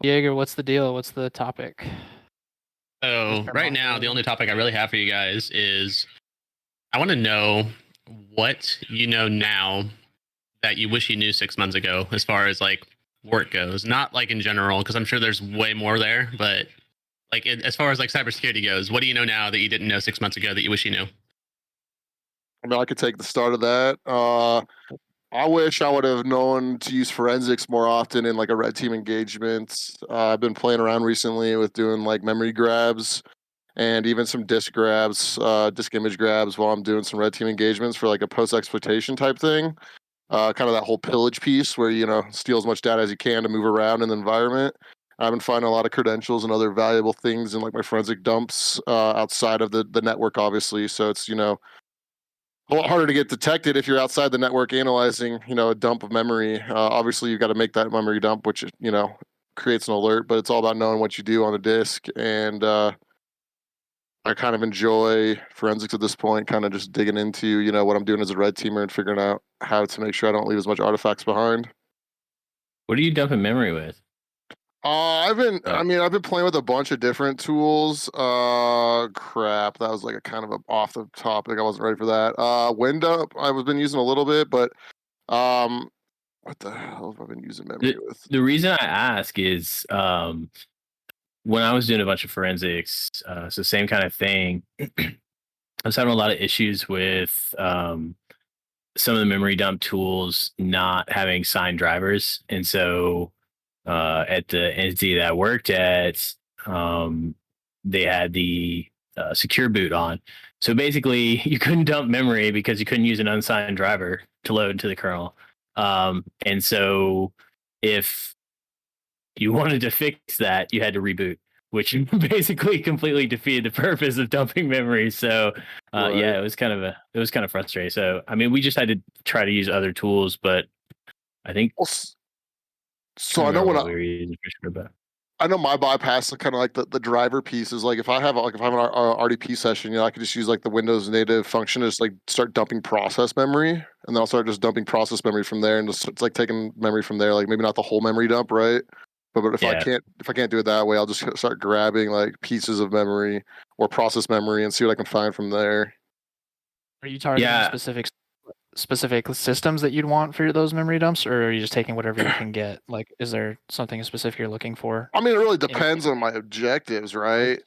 Jaeger, what's the deal? What's the topic? So Mr. right now, the only Mongo. topic I really have for you guys is I want to know what you know now that you wish you knew 6 months ago, as far as like work goes. Not like in general, because I'm sure there's way more there, but like as far as like cybersecurity goes, what do you know now that you didn't know 6 months ago that you wish you knew? I mean, I could take the start of that. I wish I would have known to use forensics more often in like a red team engagement. I've been playing around recently with doing like memory grabs and even some disk grabs, disk image grabs while I'm doing some red team engagements for like a post exploitation type thing. Kind of that whole pillage piece where steal as much data as you can to move around in the environment. I've been finding a lot of credentials and other valuable things in like my forensic dumps outside of the network, obviously. So it's a lot harder to get detected if you're outside the network analyzing, a dump of memory. Obviously, you've got to make that memory dump, which creates an alert. But it's all about knowing what you do on the disk, and I kind of enjoy forensics at this point. Kind of just digging into what I'm doing as a red teamer and figuring out how to make sure I don't leave as much artifacts behind. What are you dumping memory with? I've been playing with a bunch of different tools. Crap, that was like a kind of a off the topic. I wasn't ready for that. Windup, I've been using a little bit, but um, what the hell have I been using memory with? The reason I ask is when I was doing a bunch of forensics, so same kind of thing. I was having a lot of issues with some of the memory dump tools not having signed drivers, and so at the entity that I worked at, they had the secure boot on. So basically, you couldn't dump memory because you couldn't use an unsigned driver to load into the kernel. And so if you wanted to fix that, you had to reboot, which basically completely defeated the purpose of dumping memory. So Right. yeah, it was kind of frustrating. So I mean, we just had to try to use other tools, but I think So I know what we were using for sure, but I know my bypass, kind of like the driver piece is like if I have an RDP session, I could just use like the Windows native function to just like start dumping process memory, and then I'll start just dumping process memory from there, and just it's like taking memory from there, like maybe not the whole memory dump, right? But if I can't do it that way, I'll just start grabbing like pieces of memory or process memory and see what I can find from there. Are you targeting specific systems that you'd want for those memory dumps, or are you just taking whatever you can get? Like, is there something specific you're looking for? I mean, it really depends on my objectives, right?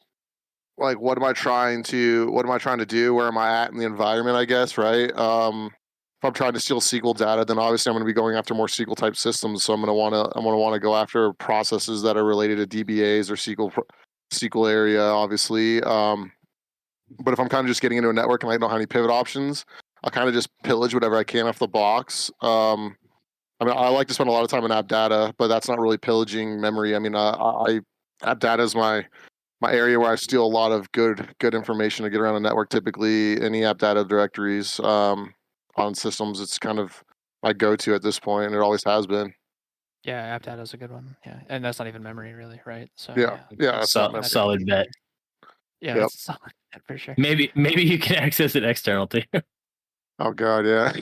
Like, what am I trying to do? Where am I at in the environment, I guess, right? If I'm trying to steal SQL data, then obviously I'm going to be going after more SQL type systems. So I'm going to want to go after processes that are related to DBAs or SQL area, obviously. But if I'm kind of just getting into a network and I don't have any pivot options, I'll kind of just pillage whatever I can off the box. I mean, I like to spend a lot of time in app data, but that's not really pillaging memory. I mean, app data is my area where I steal a lot of good information to get around a network. Typically, any app data directories on systems, it's kind of my go-to at this point, and it always has been. Yeah, app data is a good one. Yeah, and that's not even memory, really, right? So Yeah, that's not memory. Solid bet. Yeah, that's solid bet for sure. Maybe you can access it external too. Oh God, yeah.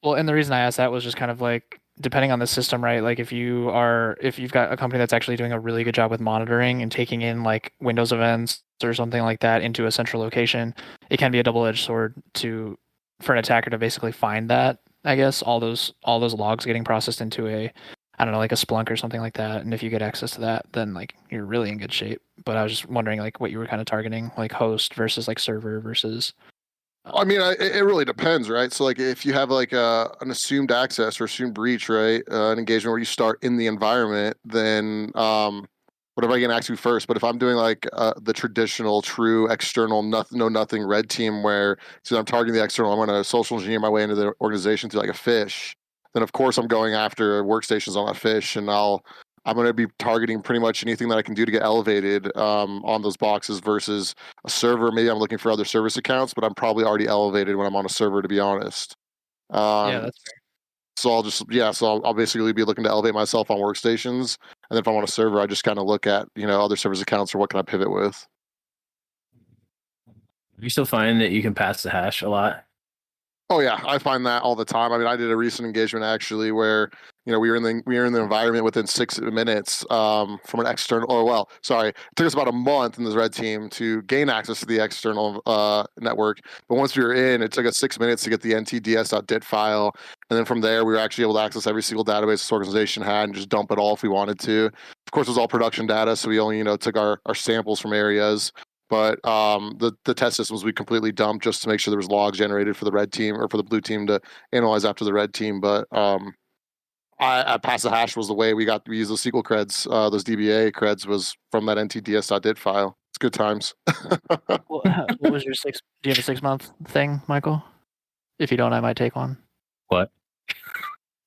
Well, and the reason I asked that was just kind of like depending on the system, right? Like if you've got a company that's actually doing a really good job with monitoring and taking in like Windows events or something like that into a central location, it can be a double-edged sword for an attacker to basically find that, I guess, all those logs getting processed into I don't know, like a Splunk or something like that. And if you get access to that, then like you're really in good shape. But I was just wondering like what you were kind of targeting, like host versus like server versus I mean, it really depends, right? So, like, if you have like an assumed access or assumed breach, right, an engagement where you start in the environment, then whatever I can ask you first. But if I'm doing like the traditional, true external, nothing red team, where so I'm targeting the external, I'm going to social engineer my way into the organization through like a fish. Then of course I'm going after workstations on that fish, and I'm going to be targeting pretty much anything that I can do to get elevated on those boxes versus a server. Maybe I'm looking for other service accounts, but I'm probably already elevated when I'm on a server, to be honest. yeah, that's fair. So I'll basically be looking to elevate myself on workstations, and then if I'm on a server, I just kind of look at other service accounts or what can I pivot with. You still find that you can pass the hash a lot? Oh yeah, I find that all the time. I mean, I did a recent engagement actually where we were in the environment within 6 minutes from an external. Or well, sorry, it took us about a month in this red team to gain access to the external network. But once we were in, it took us 6 minutes to get the ntds.dit file, and then from there we were actually able to access every single database this organization had and just dump it all if we wanted to. Of course, it was all production data, so we only took our samples from areas. But the test systems we completely dumped just to make sure there was logs generated for the red team or for the blue team to analyze after the red team. But I pass the hash was the way we used those SQL creds, those DBA creds was from that ntds.dit file. It's good times. Well, what was your six? Do you have a 6-month thing, Michael? If you don't, I might take one. What?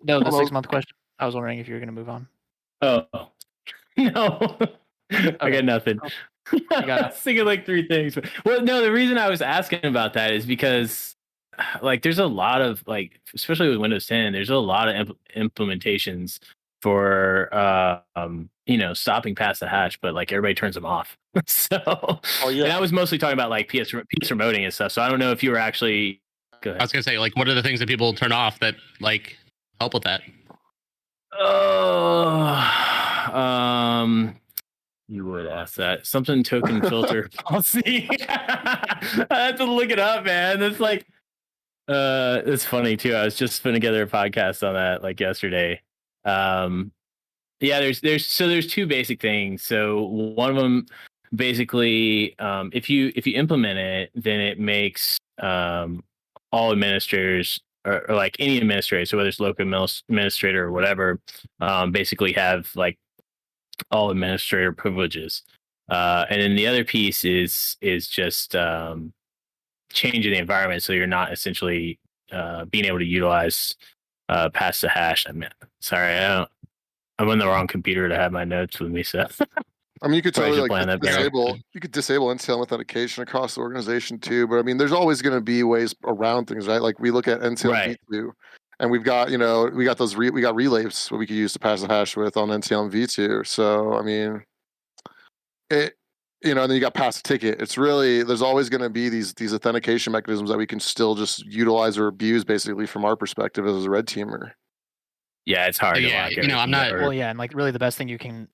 No, the Well, 6-month question. I was wondering if you were going to move on. Oh no, I got nothing. I was thinking like 3 things. Well, no, the reason I was asking about that is because like there's a lot of like, especially with Windows 10, there's a lot of implementations for stopping past the hash, but like everybody turns them off. So Oh yeah. and I was mostly talking about like PS remoting and stuff. So I don't know if you were actually. Go I ahead. was gonna say, like, what are the things that people turn off that like help with that? You would ask that. Something token filter policy. I have to look it up, man. It's like it's funny too. I was just putting together a podcast on that like yesterday. Yeah, there's 2 basic things. So one of them basically if you implement it, then it makes all administrators or like any administrator, so whether it's local administrator or whatever, basically have like all administrator privileges. And then the other piece is just changing the environment so you're not essentially being able to utilize past the hash. I'm sorry, I'm on the wrong computer to have my notes with me, so I mean, you could Probably totally should plan that better. disable NCL authentication across the organization too. But I mean, there's always going to be ways around things, right? Like we look at NCL Right. v2, and we've got we got those we got relays what we could use to pass the hash with on NCL v2. So I mean, it and then you got pass the ticket. It's really there's always going to be these authentication mechanisms that we can still just utilize or abuse, basically from our perspective as a red teamer. Yeah, it's hard to Yeah, lock I'm everything not. up. Well, yeah, and like really the best thing you can,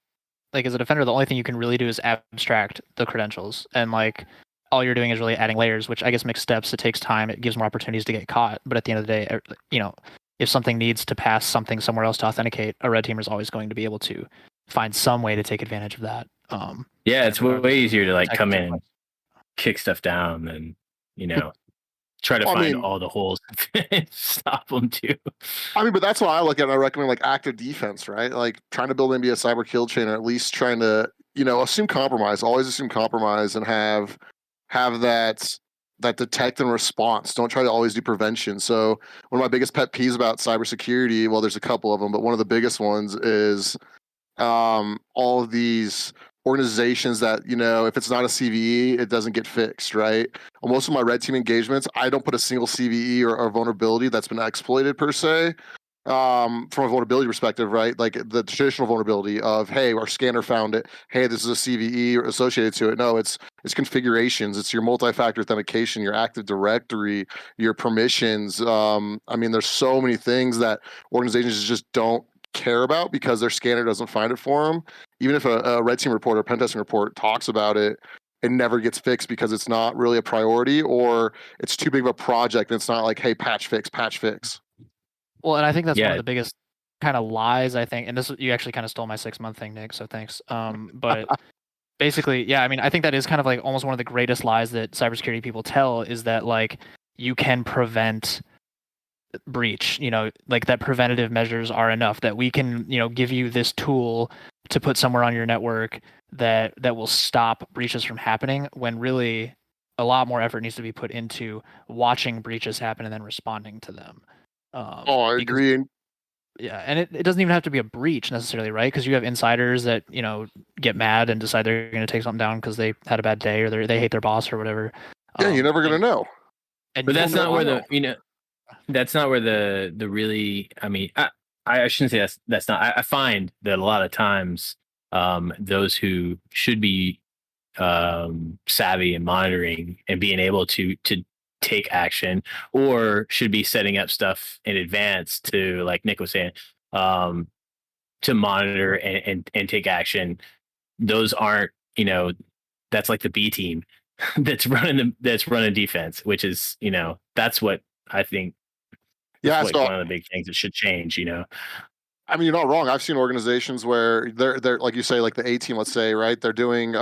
like as a defender, the only thing you can really do is abstract the credentials, and like all you're doing is really adding layers, which I guess makes steps. It takes time. It gives more opportunities to get caught. But at the end of the day, if something needs to pass something somewhere else to authenticate, a red teamer is always going to be able to find some way to take advantage of that. Yeah, it's way easier to like I come can in and kick stuff down than try to Well, I find mean- all the holes and stop them too. I mean, but that's what I look at. And I recommend like active defense, right? Like trying to build maybe a cyber kill chain, or at least trying to, assume compromise. Always assume compromise, and have that detect and response. Don't try to always do prevention. So one of my biggest pet peeves about cybersecurity, well, there's a couple of them, but one of the biggest ones is all of these organizations that if it's not a CVE, it doesn't get fixed, right? On most of my red team engagements, I don't put a single CVE or vulnerability that's been exploited per se. From a vulnerability perspective, right? Like the traditional vulnerability of, hey, our scanner found it. Hey, this is a CVE associated to it. No, it's configurations. It's your multi-factor authentication, your Active Directory, your permissions. I mean, there's so many things that organizations just don't care about because their scanner doesn't find it for them. Even if a red team report or pen testing report talks about it, it never gets fixed because it's not really a priority, or it's too big of a project and it's not like, hey, patch fix. Well, and I think that's one Yeah. of the biggest kind of lies, I think. And this, you actually kind of stole my 6-month thing, Nick. So thanks. But basically, yeah, I mean, I think that is kind of like almost one of the greatest lies that cybersecurity people tell, is that like you can prevent breach, like that preventative measures are enough, that we can, give you this tool to put somewhere on your network that will stop breaches from happening, when really a lot more effort needs to be put into watching breaches happen and then responding to them. I because- agree. Yeah, and it doesn't even have to be a breach necessarily, right? Because you have insiders that get mad and decide they're going to take something down because they had a bad day, or they hate their boss or whatever. Yeah, you're never gonna know. And But you that's don't not know where how. that's not where the really, I mean, I shouldn't say that's not. I find that a lot of times those who should be savvy and monitoring and being able to take action, or should be setting up stuff in advance to, like Nick was saying, to monitor and take action. Those aren't, that's like the B team that's running defense, which is, that's what I think. Yeah, like so one of the big things that should change. I mean, you're not wrong. I've seen organizations where they're like you say, like the A team, let's say, right? They're doing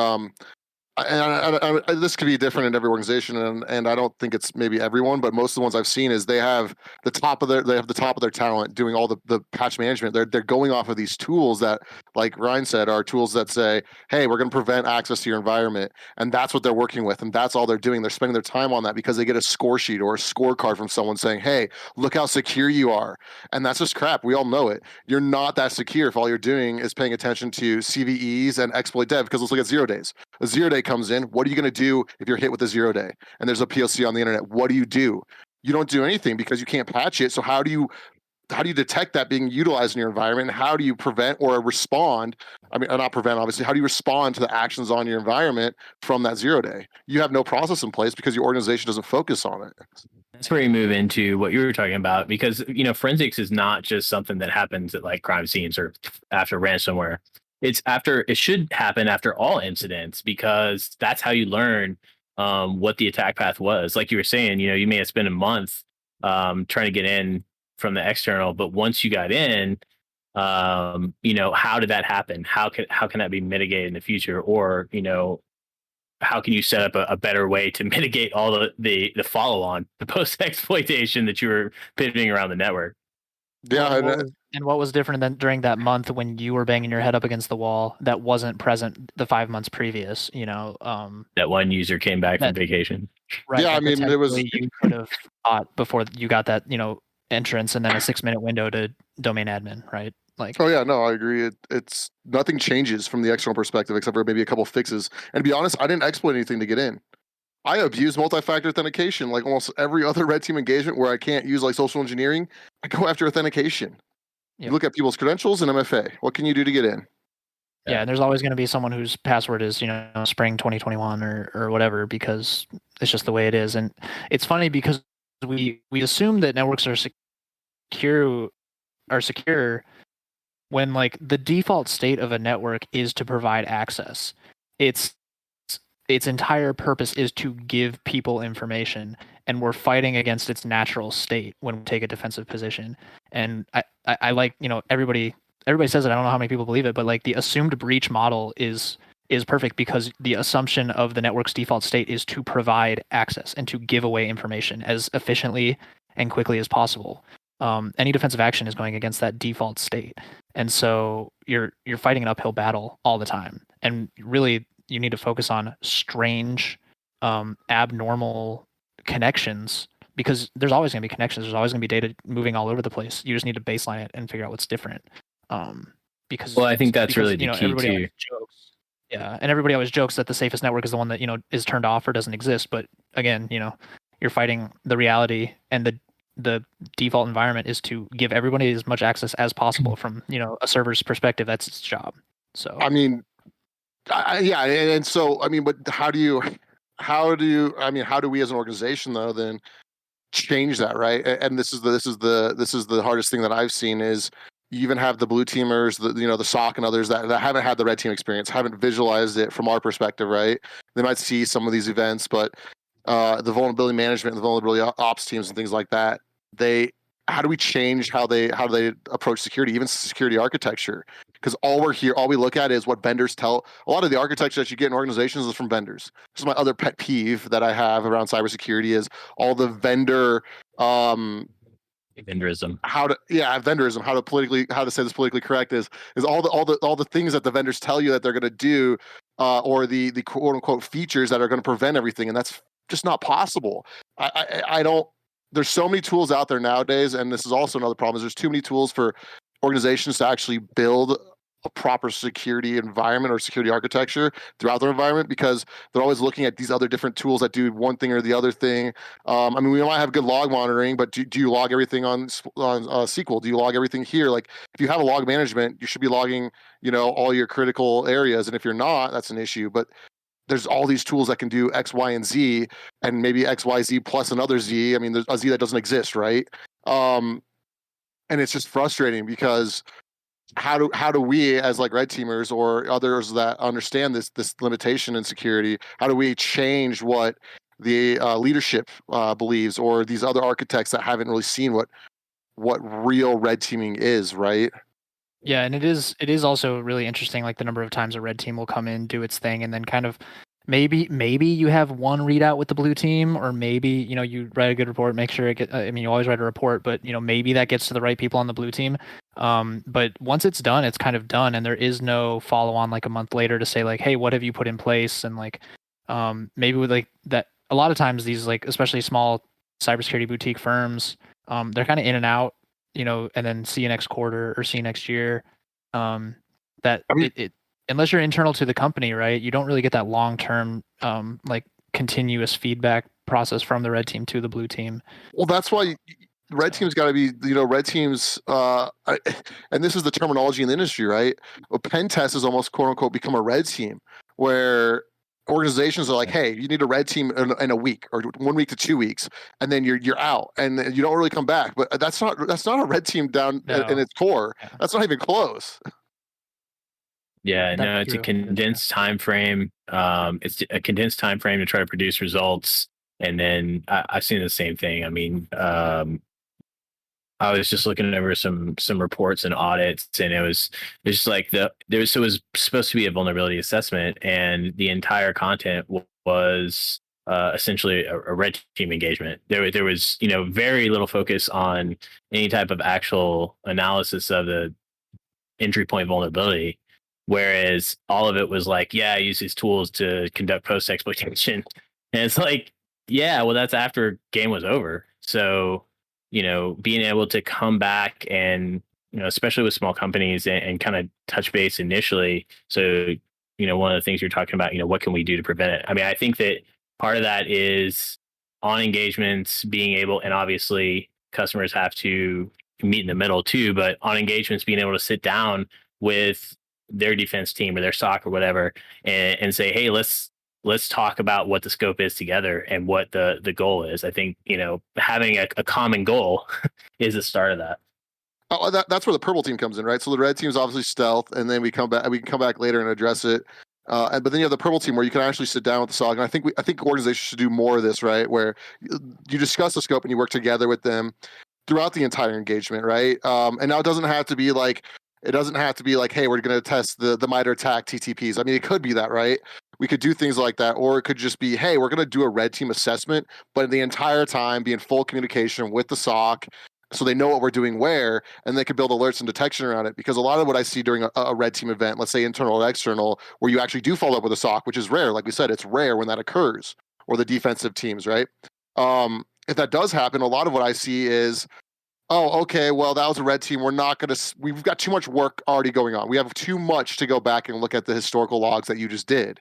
this could be different in every organization, and I don't think it's maybe everyone, but most of the ones I've seen is they have the top of their talent doing all the patch management. They're going off of these tools that, like Ryne said, are tools that say, hey, we're going to prevent access to your environment, and that's what they're working with, and that's all they're doing. They're spending their time on that because they get a score sheet or a scorecard from someone saying, hey, look how secure you are, and that's just crap. We all know it. You're not that secure if all you're doing is paying attention to CVEs and exploit dev. Because let's look at 0 days. A 0 day comes in. What are you going to do if you're hit with a 0 day and there's a POC on the internet? What do? You don't do anything because you can't patch it. So how do you detect that being utilized in your environment? And how do you prevent or respond? I mean, not prevent, obviously. How do you respond to the actions on your environment from that 0 day? You have no process in place because your organization doesn't focus on it. That's where you move into what you were talking about, because forensics is not just something that happens at like crime scenes or after ransomware. It should happen after all incidents, because that's how you learn what the attack path was. Like you were saying, you may have spent a month trying to get in from the external, but once you got in, how did that happen? How can that be mitigated in the future? Or, how can you set up a better way to mitigate all the follow on, the post exploitation that you were pivoting around the network? Yeah, and what was different than during that month when you were banging your head up against the wall that wasn't present the 5 months previous? That one user came back from vacation. Right. Yeah, I mean, it was. You could have thought before you got that entrance, and then a 6-minute window to domain admin, right? Like, oh yeah, no, I agree. It's nothing changes from the external perspective except for maybe a couple fixes. And to be honest, I didn't exploit anything to get in. I abuse multi-factor authentication like almost every other red team engagement where I can't use like social engineering. I go after authentication. Yep. You look at people's credentials and MFA. What can you do to get in? Yeah, and there's always going to be someone whose password is spring 2021 or whatever, because it's just the way it is. And it's funny because we assume that networks are secure when like the default state of a network is to provide access. Its entire purpose is to give people information, and we're fighting against its natural state when we take a defensive position. And I like, everybody says it. I don't know how many people believe it, but like the assumed breach model is perfect because the assumption of the network's default state is to provide access and to give away information as efficiently and quickly as possible. Any defensive action is going against that default state, and so you're fighting an uphill battle all the time. And really, you need to focus on strange, abnormal connections, because there's always going to be connections. There's always going to be data moving all over the place. You just need to baseline it and figure out what's different. Because I think that's really the key too. Yeah, and everybody always jokes that the safest network is the one that is turned off or doesn't exist. But again, you're fighting the reality, and the default environment is to give everybody as much access as possible from a server's perspective. That's its job. So I mean, yeah, and so I mean, but how do we as an organization though then change that, right? And this is the hardest thing that I've seen is you even have the blue teamers, the SOC and others that haven't had the red team experience, haven't visualized it from our perspective, right? They might see some of these events, but the vulnerability management, the vulnerability ops teams, and things like that. How do we change how they approach security, even security architecture? Because all we look at is what vendors tell. A lot of the architecture that you get in organizations is from vendors. This is my other pet peeve that I have around cybersecurity is all the vendor vendorism. Vendorism. How to say this politically correct is all the things that the vendors tell you that they're going to do, or the quote unquote features that are going to prevent everything, and that's just not possible. I don't. There's so many tools out there nowadays, and this is also another problem. Is there's too many tools for organizations to actually build a proper security environment or security architecture throughout their environment, because they're always looking at these other different tools that do one thing or the other thing. I mean, we might have good log monitoring, but do you log everything on SQL? Do you log everything here? Like, if you have a log management, you should be logging, all your critical areas, and if you're not, that's an issue. But there's all these tools that can do X, Y, and Z, and maybe X, Y, Z plus another Z. I mean, there's a Z that doesn't exist, right? And it's just frustrating because how do we as like red teamers or others that understand this limitation in security, how do we change what the leadership believes, or these other architects that haven't really seen what real red teaming is, right? Yeah, and it is also really interesting, like the number of times a red team will come in, do its thing, and then kind of maybe you have one readout with the blue team, or maybe you write a good report, make sure it get. I mean, you always write a report, but maybe that gets to the right people on the blue team. But once it's done, it's kind of done, and there is no follow on like a month later to say like, hey, what have you put in place, and like, maybe with like that. A lot of times these like especially small cybersecurity boutique firms, they're kind of in and out, and then see you next quarter or see you next year. That I mean, it unless you're internal to the company, right? You don't really get that long term, like continuous feedback process from the red team to the blue team. well, that's why red team's got to be, red teams, and this is the terminology in the industry, right? A pen test is almost quote unquote become a red team, where organizations are like, hey, you need a red team in a week or 1 week to 2 weeks, and then you're out and you don't really come back. But that's not a red team down in its core. Yeah. That's not even close. Yeah, That's no, it's true. a condensed time frame. It's a condensed time frame to try to produce results. And then I've seen the same thing. I mean, I was just looking over some reports and audits, and it's just like it was supposed to be a vulnerability assessment, and the entire content was essentially a red team engagement. There was very little focus on any type of actual analysis of the entry point vulnerability, whereas all of it was like, yeah, I use these tools to conduct post exploitation, and it's like, yeah, well, that's after game was over. So being able to come back and especially with small companies and kind of touch base initially. So one of the things you're talking about, what can we do to prevent it? I mean, I think that part of that is on engagements being able, and obviously customers have to meet in the middle too, but on engagements being able to sit down with their defense team or their SOC or whatever and say, hey, let's talk about what the scope is together and what the goal is. I think having a common goal is the start of that. Oh, that's where the purple team comes in, right? So the red team is obviously stealth, and then we can come back later and address it. But then you have the purple team where you can actually sit down with the SOC, and I think organizations should do more of this, right? Where you discuss the scope and you work together with them throughout the entire engagement, right? And now it doesn't have to be like, hey, we're going to test the MITRE ATT&CK TTPs. I mean, it could be that, right? We could do things like that, or it could just be, hey, we're going to do a red team assessment, but the entire time be in full communication with the SOC, so they know what we're doing where, and they can build alerts and detection around it. Because a lot of what I see during a red team event, let's say internal or external, where you actually do follow up with a SOC, which is rare. Like we said, it's rare when that occurs, or the defensive teams, right? If that does happen, a lot of what I see is, oh, okay, well, that was a red team. We've got too much work already going on. We have too much to go back and look at the historical logs that you just did.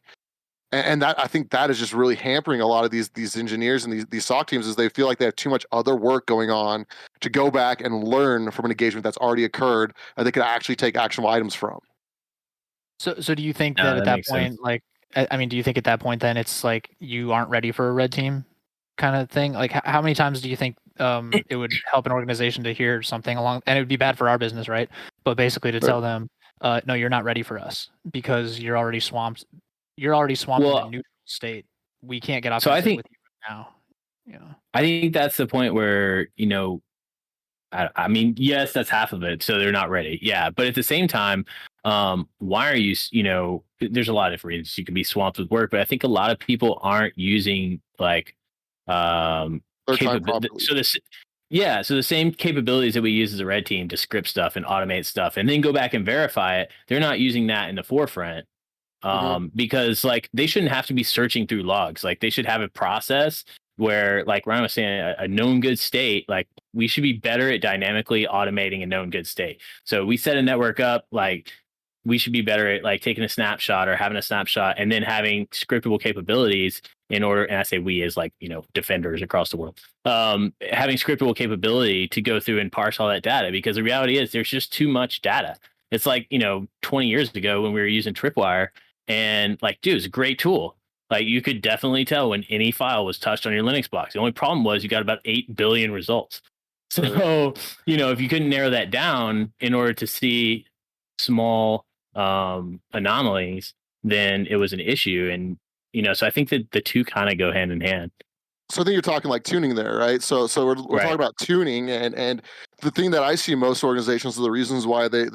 And that, I think that is just really hampering a lot of these engineers and these SOC teams, is they feel like they have too much other work going on to go back and learn from an engagement that's already occurred and they could actually take actionable items from. So do you think No, that at that that makes point, sense. like, I mean, do you think at that point then it's like you aren't ready for a red team kind of thing? Like, how many times do you think it would help an organization to hear something along, and it would be bad for our business, right? But basically to Right. tell them, no, you're not ready for us because you're already swamped. You're already swamped in a Well, neutral state. We can't get so I offensive think with you right now. Yeah. I think that's the point where I mean, yes, that's half of it. So they're not ready. Yeah. But at the same time, why are you, there's a lot of reasons you can be swamped with work, but I think a lot of people aren't using like, Their time properly. so the same capabilities that we use as a red team to script stuff and automate stuff and then go back and verify it, they're not using that in the forefront. Because like they shouldn't have to be searching through logs. Like they should have a process where, like Ryne was saying, a known good state, like we should be better at dynamically automating a known good state. So we set a network up, like we should be better at like taking a snapshot or having a snapshot and then having scriptable capabilities in order. And I say we as like, defenders across the world, having scriptable capability to go through and parse all that data, because the reality is there's just too much data. It's like, 20 years ago when we were using Tripwire, and like, dude, it's a great tool. Like you could definitely tell when any file was touched on your Linux box. The only problem was you got about 8 billion results. So, if you couldn't narrow that down in order to see small anomalies, then it was an issue. And, so I think that the two kind of go hand in hand. So I think you're talking like tuning there, right? So we're Right. talking about tuning, and the thing that I see most organizations, the reasons why they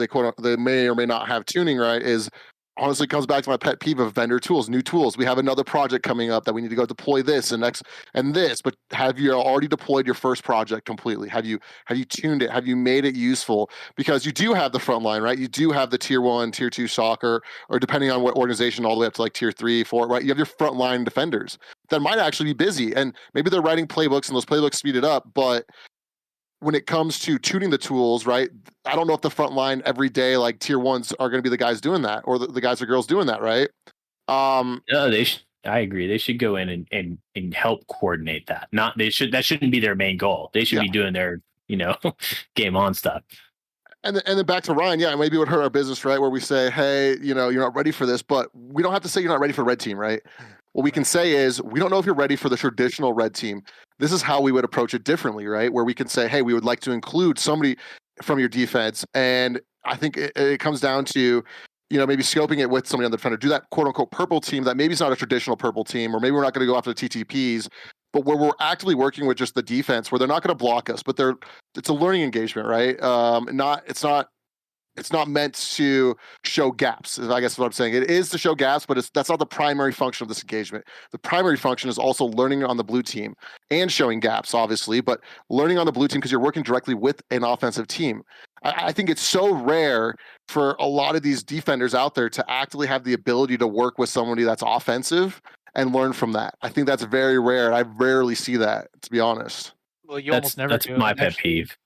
may or may not have tuning, right, is honestly comes back to my pet peeve of vendor tools, new tools. We have another project coming up that we need to go deploy this and next and this, but have you already deployed your first project completely? Have you tuned it? Have you made it useful? Because you do have the front line, right? You do have the tier 1, tier 2 soccer, or depending on what organization, all the way up to like tier 3, 4, right? You have your frontline defenders that might actually be busy, and maybe they're writing playbooks and those playbooks speed it up, but when it comes to tuning the tools, right? I don't know if the front line every day, like tier 1s, are going to be the guys doing that, or the guys or girls doing that, right? No, I agree. They should go in and help coordinate that. That shouldn't be their main goal. They should be doing their, game on stuff. And then back to Ryne, maybe it would hurt our business, right? Where we say, hey, you're not ready for this, but we don't have to say you're not ready for red team, right? What we can say is, we don't know if you're ready for the traditional red team. This is how we would approach it differently, right? Where we can say, hey, we would like to include somebody from your defense. And I think it comes down to, maybe scoping it with somebody on the defender. Do that quote unquote purple team that maybe it's not a traditional purple team, or maybe we're not going to go after the TTPs, but where we're actively working with just the defense, where they're not going to block us, but it's a learning engagement, right? It's not meant to show gaps, I guess is what I'm saying. It is to show gaps, but that's not the primary function of this engagement. The primary function is also learning on the blue team and showing gaps, obviously, but learning on the blue team because you're working directly with an offensive team. I think it's so rare for a lot of these defenders out there to actively have the ability to work with somebody that's offensive and learn from that. I think that's very rare, and I rarely see that, to be honest. Well, you almost never That's do. my pet peeve.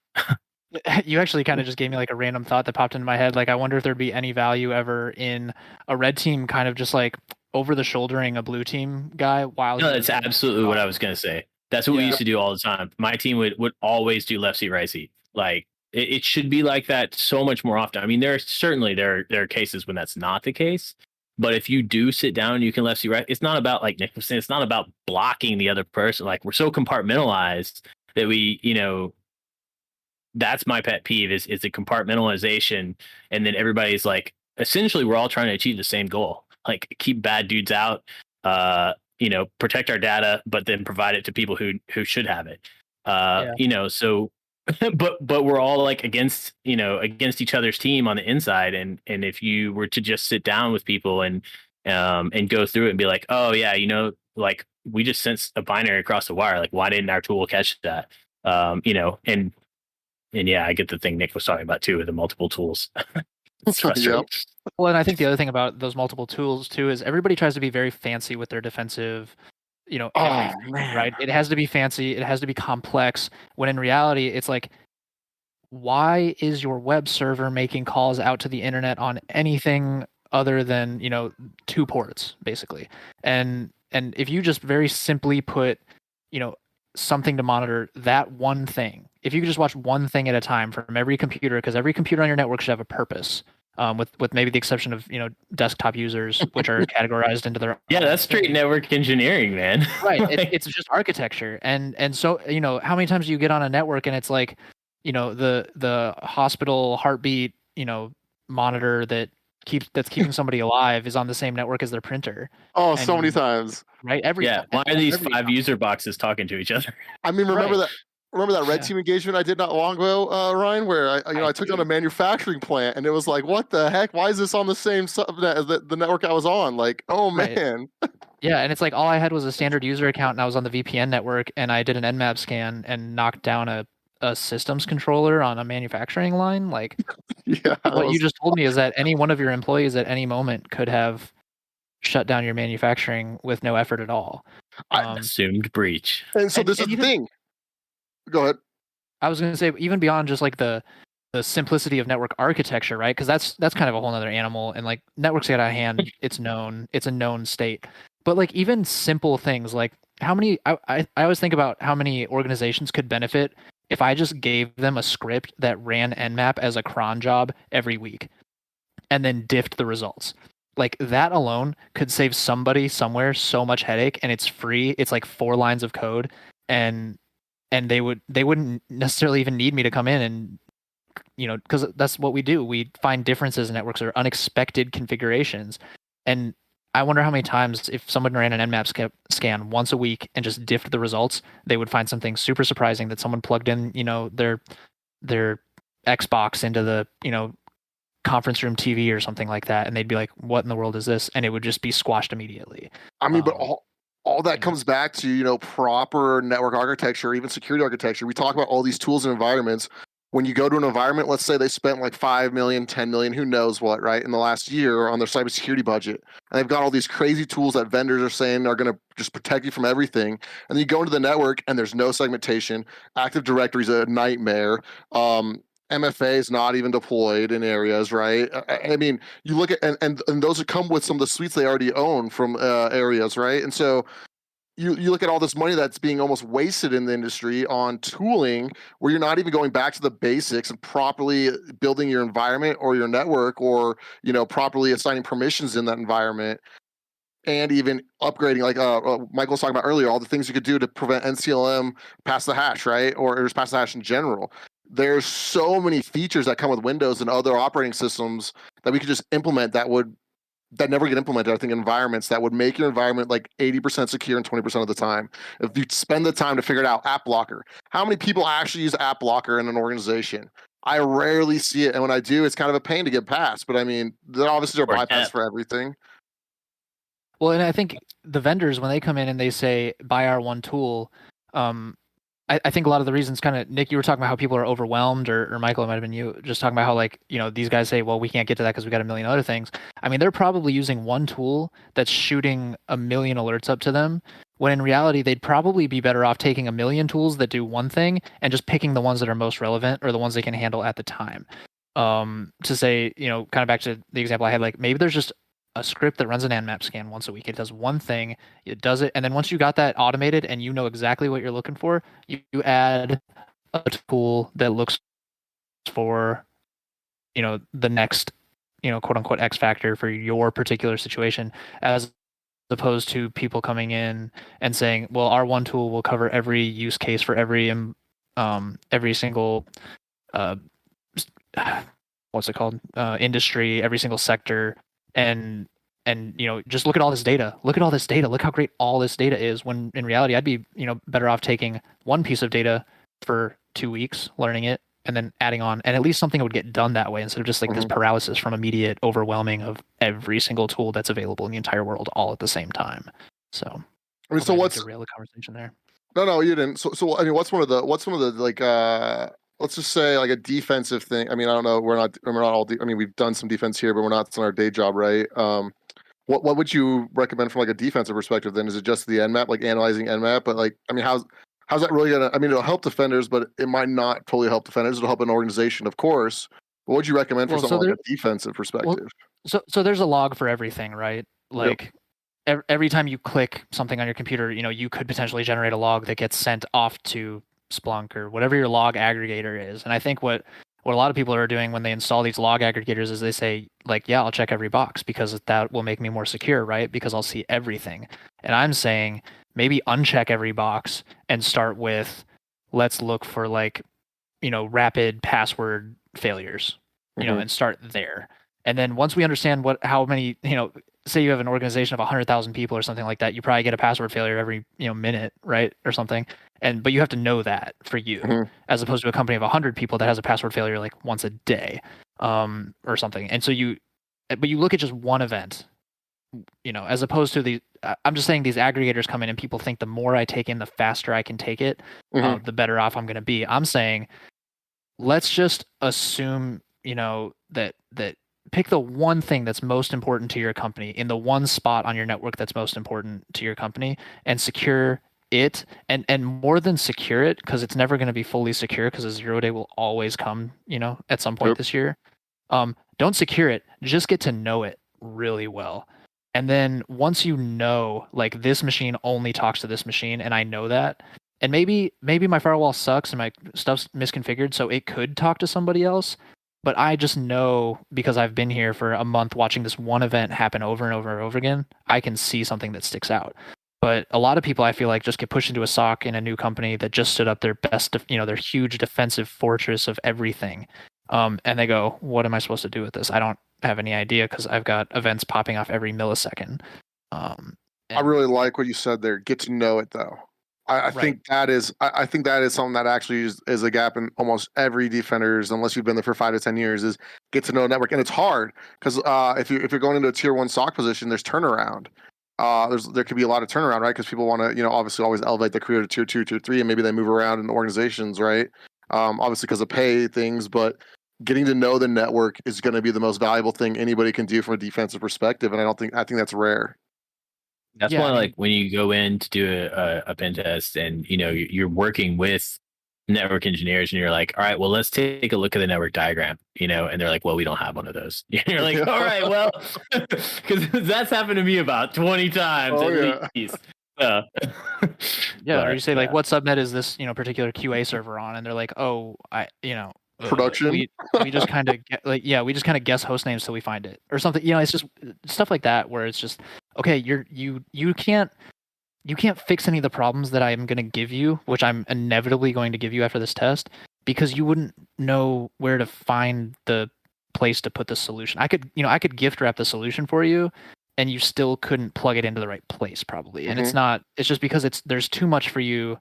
You actually kind of just gave me like a random thought that popped into my head. Like, I wonder if there'd be any value ever in a red team kind of just like over the shouldering a blue team guy while. No, that's absolutely what I was going to say. That's what we used to do all the time. My team would always do left seat, right seat. Like it should be like that so much more often. I mean, there are cases when that's not the case. But if you do sit down, you can left seat, right. It's not about, like Nick was saying, it's not about blocking the other person. Like, we're so compartmentalized that we, that's my pet peeve is the compartmentalization. And then everybody's like, essentially, we're all trying to achieve the same goal, like keep bad dudes out, protect our data, but then provide it to people who should have it. So, but we're all like against each other's team on the inside. And if you were to just sit down with people and go through it and be like, oh yeah, like we just sent a binary across the wire. Like, why didn't our tool catch that? And yeah, I get the thing Nick was talking about too with the multiple tools. It's frustrating. Yep. Well, and I think the other thing about those multiple tools too is everybody tries to be very fancy with their defensive, everything, right? It has to be fancy, it has to be complex, when in reality it's like, why is your web server making calls out to the internet on anything other than, 2 ports, basically? And if you just very simply put, something to monitor that one thing, if you could just watch one thing at a time from every computer, because every computer on your network should have a purpose, with maybe the exception of desktop users, which are categorized into their that's straight network engineering, man. Right. It's just architecture, and so how many times do you get on a network and it's like the hospital heartbeat monitor that's keeping somebody alive is on the same network as their printer. Oh, so many times. Right. Why are these 5 user boxes talking to each other? I mean, remember that red team engagement I did not long ago, Ryne, where I took down a manufacturing plant, and it was like, what the heck? Why is this on the same subnet as the network I was on? Like, oh man. Right. Yeah, and it's like all I had was a standard user account, and I was on the VPN network, and I did an Nmap scan and knocked down a systems controller on a manufacturing line. Like, what you just told me is that any one of your employees at any moment could have shut down your manufacturing with no effort at all. Assumed breach. And so this is the thing. Go ahead. I was going to say, even beyond just like the simplicity of network architecture, right? Because that's kind of a whole other animal. And like, networks get out of hand, it's a known state. But like, even simple things like how many, I always think about how many organizations could benefit if I just gave them a script that ran Nmap as a cron job every week and then diffed the results. like that alone could save somebody somewhere so much headache, and it's free. It's like 4 lines of code, and they wouldn't necessarily even need me to come in and because that's what we do. We find differences in networks or unexpected configurations. And I wonder how many times if someone ran an Nmap scan once a week and just diffed the results, they would find something super surprising that someone plugged in, their Xbox into the, conference room TV or something like that, and they'd be like, "What in the world is this?" And it would just be squashed immediately. I mean, but all that comes back to proper network architecture, even security architecture. We talk about all these tools and environments. When you go to an environment, let's say they spent like 5 million, 10 million, who knows what, right, in the last year on their cybersecurity budget, and they've got all these crazy tools that vendors are saying are going to just protect you from everything. And then you go into the network and there's no segmentation. Active Directory is a nightmare. MFA is not even deployed in areas, right? I mean, you look at and those come with some of the suites they already own from areas, right? And so you look at all this money that's being almost wasted in the industry on tooling where you're not even going back to the basics and properly building your environment or your network or properly assigning permissions in that environment and even upgrading like Michael was talking about earlier, all the things you could do to prevent NCLM past the hash, right? Or just past the hash in general. There's so many features that come with Windows and other operating systems that we could just implement that never get implemented, I think, in environments that would make your environment like 80% secure and 20% of the time. If you spend the time to figure it out, app blocker. How many people actually use app blocker in an organization? I rarely see it. And when I do, it's kind of a pain to get past. But I mean, there obviously are bypass for everything. Well, and I think the vendors, when they come in and they say, buy our one tool, I think a lot of the reasons kind of, Nick, you were talking about how people are overwhelmed, or Michael, it might have been you, just talking about how, like, these guys say, well, we can't get to that because we got a million other things. I mean, they're probably using one tool that's shooting a million alerts up to them, when in reality, they'd probably be better off taking a million tools that do one thing and just picking the ones that are most relevant or the ones they can handle at the time. To say, kind of back to the example I had, like maybe there's just a script that runs an Nmap scan once a week. It does one thing, it does it, and then once you got that automated and you know exactly what you're looking for, you add a tool that looks for, the next, quote unquote X factor for your particular situation, as opposed to people coming in and saying, well, our one tool will cover every use case for every single what's it called, industry, every single sector, and just look at all this data. Look how great all this data is, when in reality I'd be better off taking one piece of data for 2 weeks, learning it, and then adding on, and at least something would get done that way, instead of just like this paralysis from immediate overwhelming of every single tool that's available in the entire world all at the same time. So I mean, so what's derail the conversation there? No, you didn't. So I mean, what's some of the like let's just say like a defensive thing. I mean, I don't know. We're not all. I mean, we've done some defense here, but we're not. It's on our day job, right? What would you recommend from like a defensive perspective? Then is it just the Nmap, like analyzing Nmap? But like, I mean, how's that really gonna? I mean, it'll help defenders, but it might not totally help defenders. It'll help an organization, of course. But what would you recommend for something like a defensive perspective? So there's a log for everything, right? Like. Yep. Every time you click something on your computer, you could potentially generate a log that gets sent off to Splunk or whatever your log aggregator is. And I think what a lot of people are doing when they install these log aggregators is they say, like, yeah, I'll check every box because that will make me more secure, right? Because I'll see everything. And I'm saying maybe uncheck every box and start with, let's look for like, rapid password failures, and start there. And then once we understand how many, say you have an organization of 100,000 people or something like that, you probably get a password failure every minute, right, or something. But you have to know that for you, as opposed to a company of 100 people that has a password failure like once a day, or something. And so but you look at just one event, as opposed to I'm just saying these aggregators come in and people think the more I take in, the faster I can take it, the better off I'm going to be. I'm saying, let's just assume, that pick the one thing that's most important to your company in the one spot on your network that's most important to your company, and secure it. And more than secure it, because it's never going to be fully secure, because a 0 day will always come, at some point this year. Don't secure it, just get to know it really well. And then once you know, like, this machine only talks to this machine, and I know that, and maybe my firewall sucks and my stuff's misconfigured, so it could talk to somebody else. But I just know because I've been here for a month watching this one event happen over and over and over again, I can see something that sticks out. But a lot of people I feel like just get pushed into a SOC in a new company that just stood up their best, their huge defensive fortress of everything. And they go, what am I supposed to do with this? I don't have any idea because I've got events popping off every millisecond. I really like what you said there. Get to know it though. I think that is I think that is something that actually is a gap in almost every defender's, unless you've been there for 5 to 10 years, is get to know a network. And it's hard because if you're going into a tier 1 SOC position, there's turnaround. There could be a lot of turnaround, right? Because people want to, obviously always elevate their career to tier 2, tier 3, and maybe they move around in organizations, right? Obviously because of pay things, but getting to know the network is going to be the most valuable thing anybody can do from a defensive perspective. And I think that's rare. That's why, like, when you go in to do a pen test and, you're working with network engineers and you're like, all right, well, let's take a look at the network diagram, and they're like, well, we don't have one of those. You're like, all right, well, because that's happened to me about 20 times at least. Or you say like, what subnet is this, particular QA server on? And they're like, oh, production. We just kind of we just kind of guess host names till we find it or something. It's just stuff like that where it's just okay. You can't fix any of the problems that I'm going to give you, which I'm inevitably going to give you after this test, because you wouldn't know where to find the place to put the solution. I could gift wrap the solution for you, and you still couldn't plug it into the right place probably. And it's just because there's too much for you.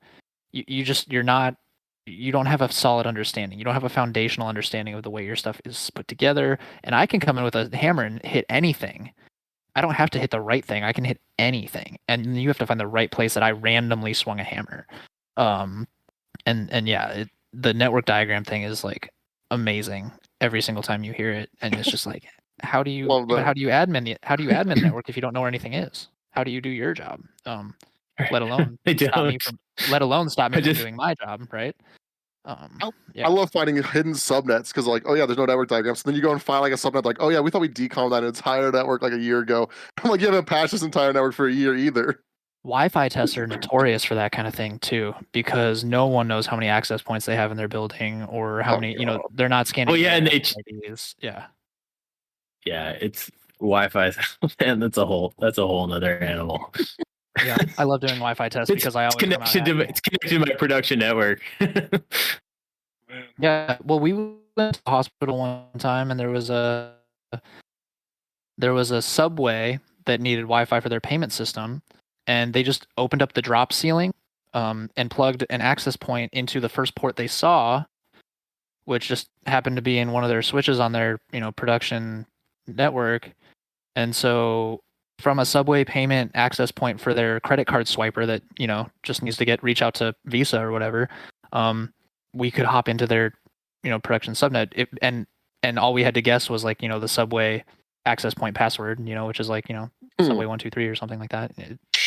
You don't have a solid understanding. You don't have a foundational understanding of the way your stuff is put together. And I can come in with a hammer and hit anything. I don't have to hit the right thing. I can hit anything. And you have to find the right place that I randomly swung a hammer. The network diagram thing is like amazing every single time you hear it. And it's just like, how do you admin the network if you don't know where anything is? How do you do your job? Let alone stop me from doing my job, right? I love finding hidden subnets because, like, oh yeah, there's no network diagram. So then you go and find like a subnet, like, oh yeah, we thought we decommed that entire network like a year ago. I'm like, you haven't patched this entire network for a year either. Wi-Fi tests are notorious for that kind of thing too, because no one knows how many access points they have in their building or how many. They're not scanning. Well, yeah, and IDs. Yeah, it's Wi-Fi, and that's a whole nother animal. Yeah, I love doing Wi-Fi tests because I always it's connected to my production network. Yeah, well, we went to the hospital one time, and there was a subway that needed Wi-Fi for their payment system, and they just opened up the drop ceiling, and plugged an access point into the first port they saw, which just happened to be in one of their switches on their production network, and so from a subway payment access point for their credit card swiper that just needs to reach out to Visa or whatever, we could hop into their production subnet, and all we had to guess was like the subway access point password, which is like subway 123 or something like that,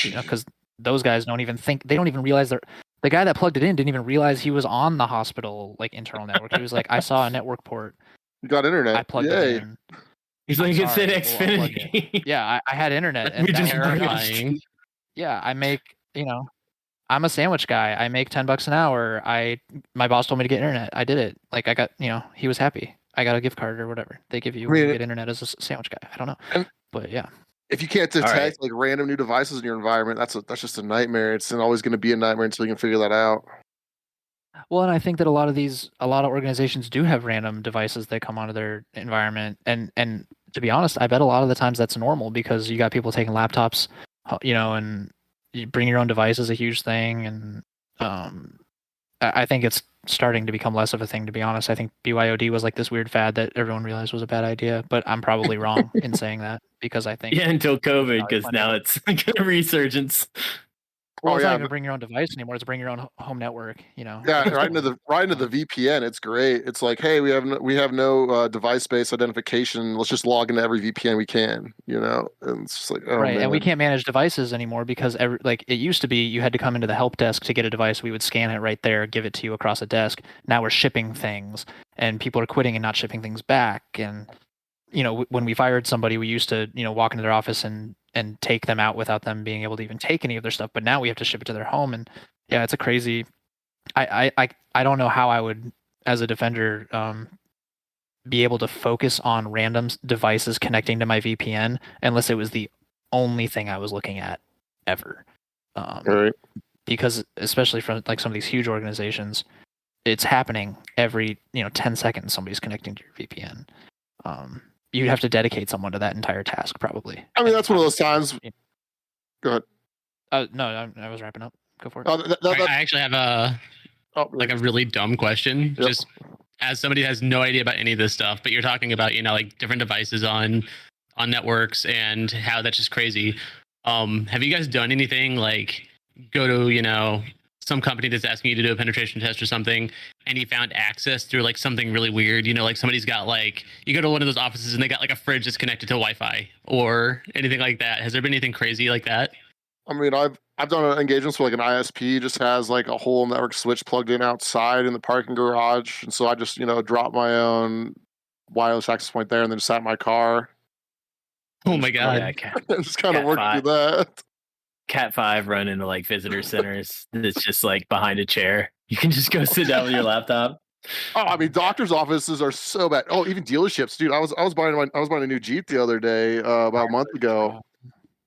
because those guys don't even realize the guy that plugged it in didn't even realize he was on the hospital like internal network. He was like, I saw a network port, you got internet, I plugged it in. He's like, it said Xfinity. Yeah, I had internet. And I make, I'm a sandwich guy. I make $10 an hour. My boss told me to get internet. I did it. Like I got, he was happy. I got a gift card or whatever they give you when you get internet as a sandwich guy. I don't know, but yeah. If you can't detect like random new devices in your environment, that's just a nightmare. It's always going to be a nightmare until you can figure that out. Well, and I think that a lot of organizations do have random devices that come onto their environment, and to be honest, I bet a lot of the times that's normal because you got people taking laptops, and you bring your own device is a huge thing, and I think it's starting to become less of a thing. To be honest, I think BYOD was like this weird fad that everyone realized was a bad idea, but I'm probably wrong in saying that because I think until COVID, because now it's like a resurgence. Well, it's not even bring your own device anymore. It's bring your own home network. Yeah, right into the VPN. It's great. It's like, hey, we have no device-based identification. Let's just log into every VPN we can. And it's just like, right. Man. And we can't manage devices anymore because it used to be you had to come into the help desk to get a device. We would scan it right there, give it to you across a desk. Now we're shipping things, and people are quitting and not shipping things back. And when we fired somebody, we used to walk into their office and take them out without them being able to even take any of their stuff. But now we have to ship it to their home, and yeah, it's a crazy. I don't know how I would, as a defender, be able to focus on random devices connecting to my VPN unless it was the only thing I was looking at ever. All right. Because especially from like some of these huge organizations, it's happening every 10 seconds somebody's connecting to your VPN. You'd have to dedicate someone to that entire task probably. I mean, that's one of those times. Go ahead. No, I was wrapping up. Go for it. I actually have a really dumb question. Yep. Just as somebody who has no idea about any of this stuff, but you're talking about like different devices on networks and how that's just crazy. Have you guys done anything like go to some company that's asking you to do a penetration test or something, and you found access through like something really weird? Like somebody's got like, you go to one of those offices and they got like a fridge that's connected to Wi-Fi or anything like that. Has there been anything crazy like that? I mean, I've done engagements where like an ISP just has like a whole network switch plugged in outside in the parking garage, and so I just drop my own wireless access point there, and then just sat in my car. Oh my god! Just kind of worked through that. Cat 5 run into like visitor centers. It's just like behind a chair. You can just go sit down with your laptop. Oh, I mean, doctors' offices are so bad. Oh, even dealerships, dude. I was buying a new Jeep the other day, about a month ago.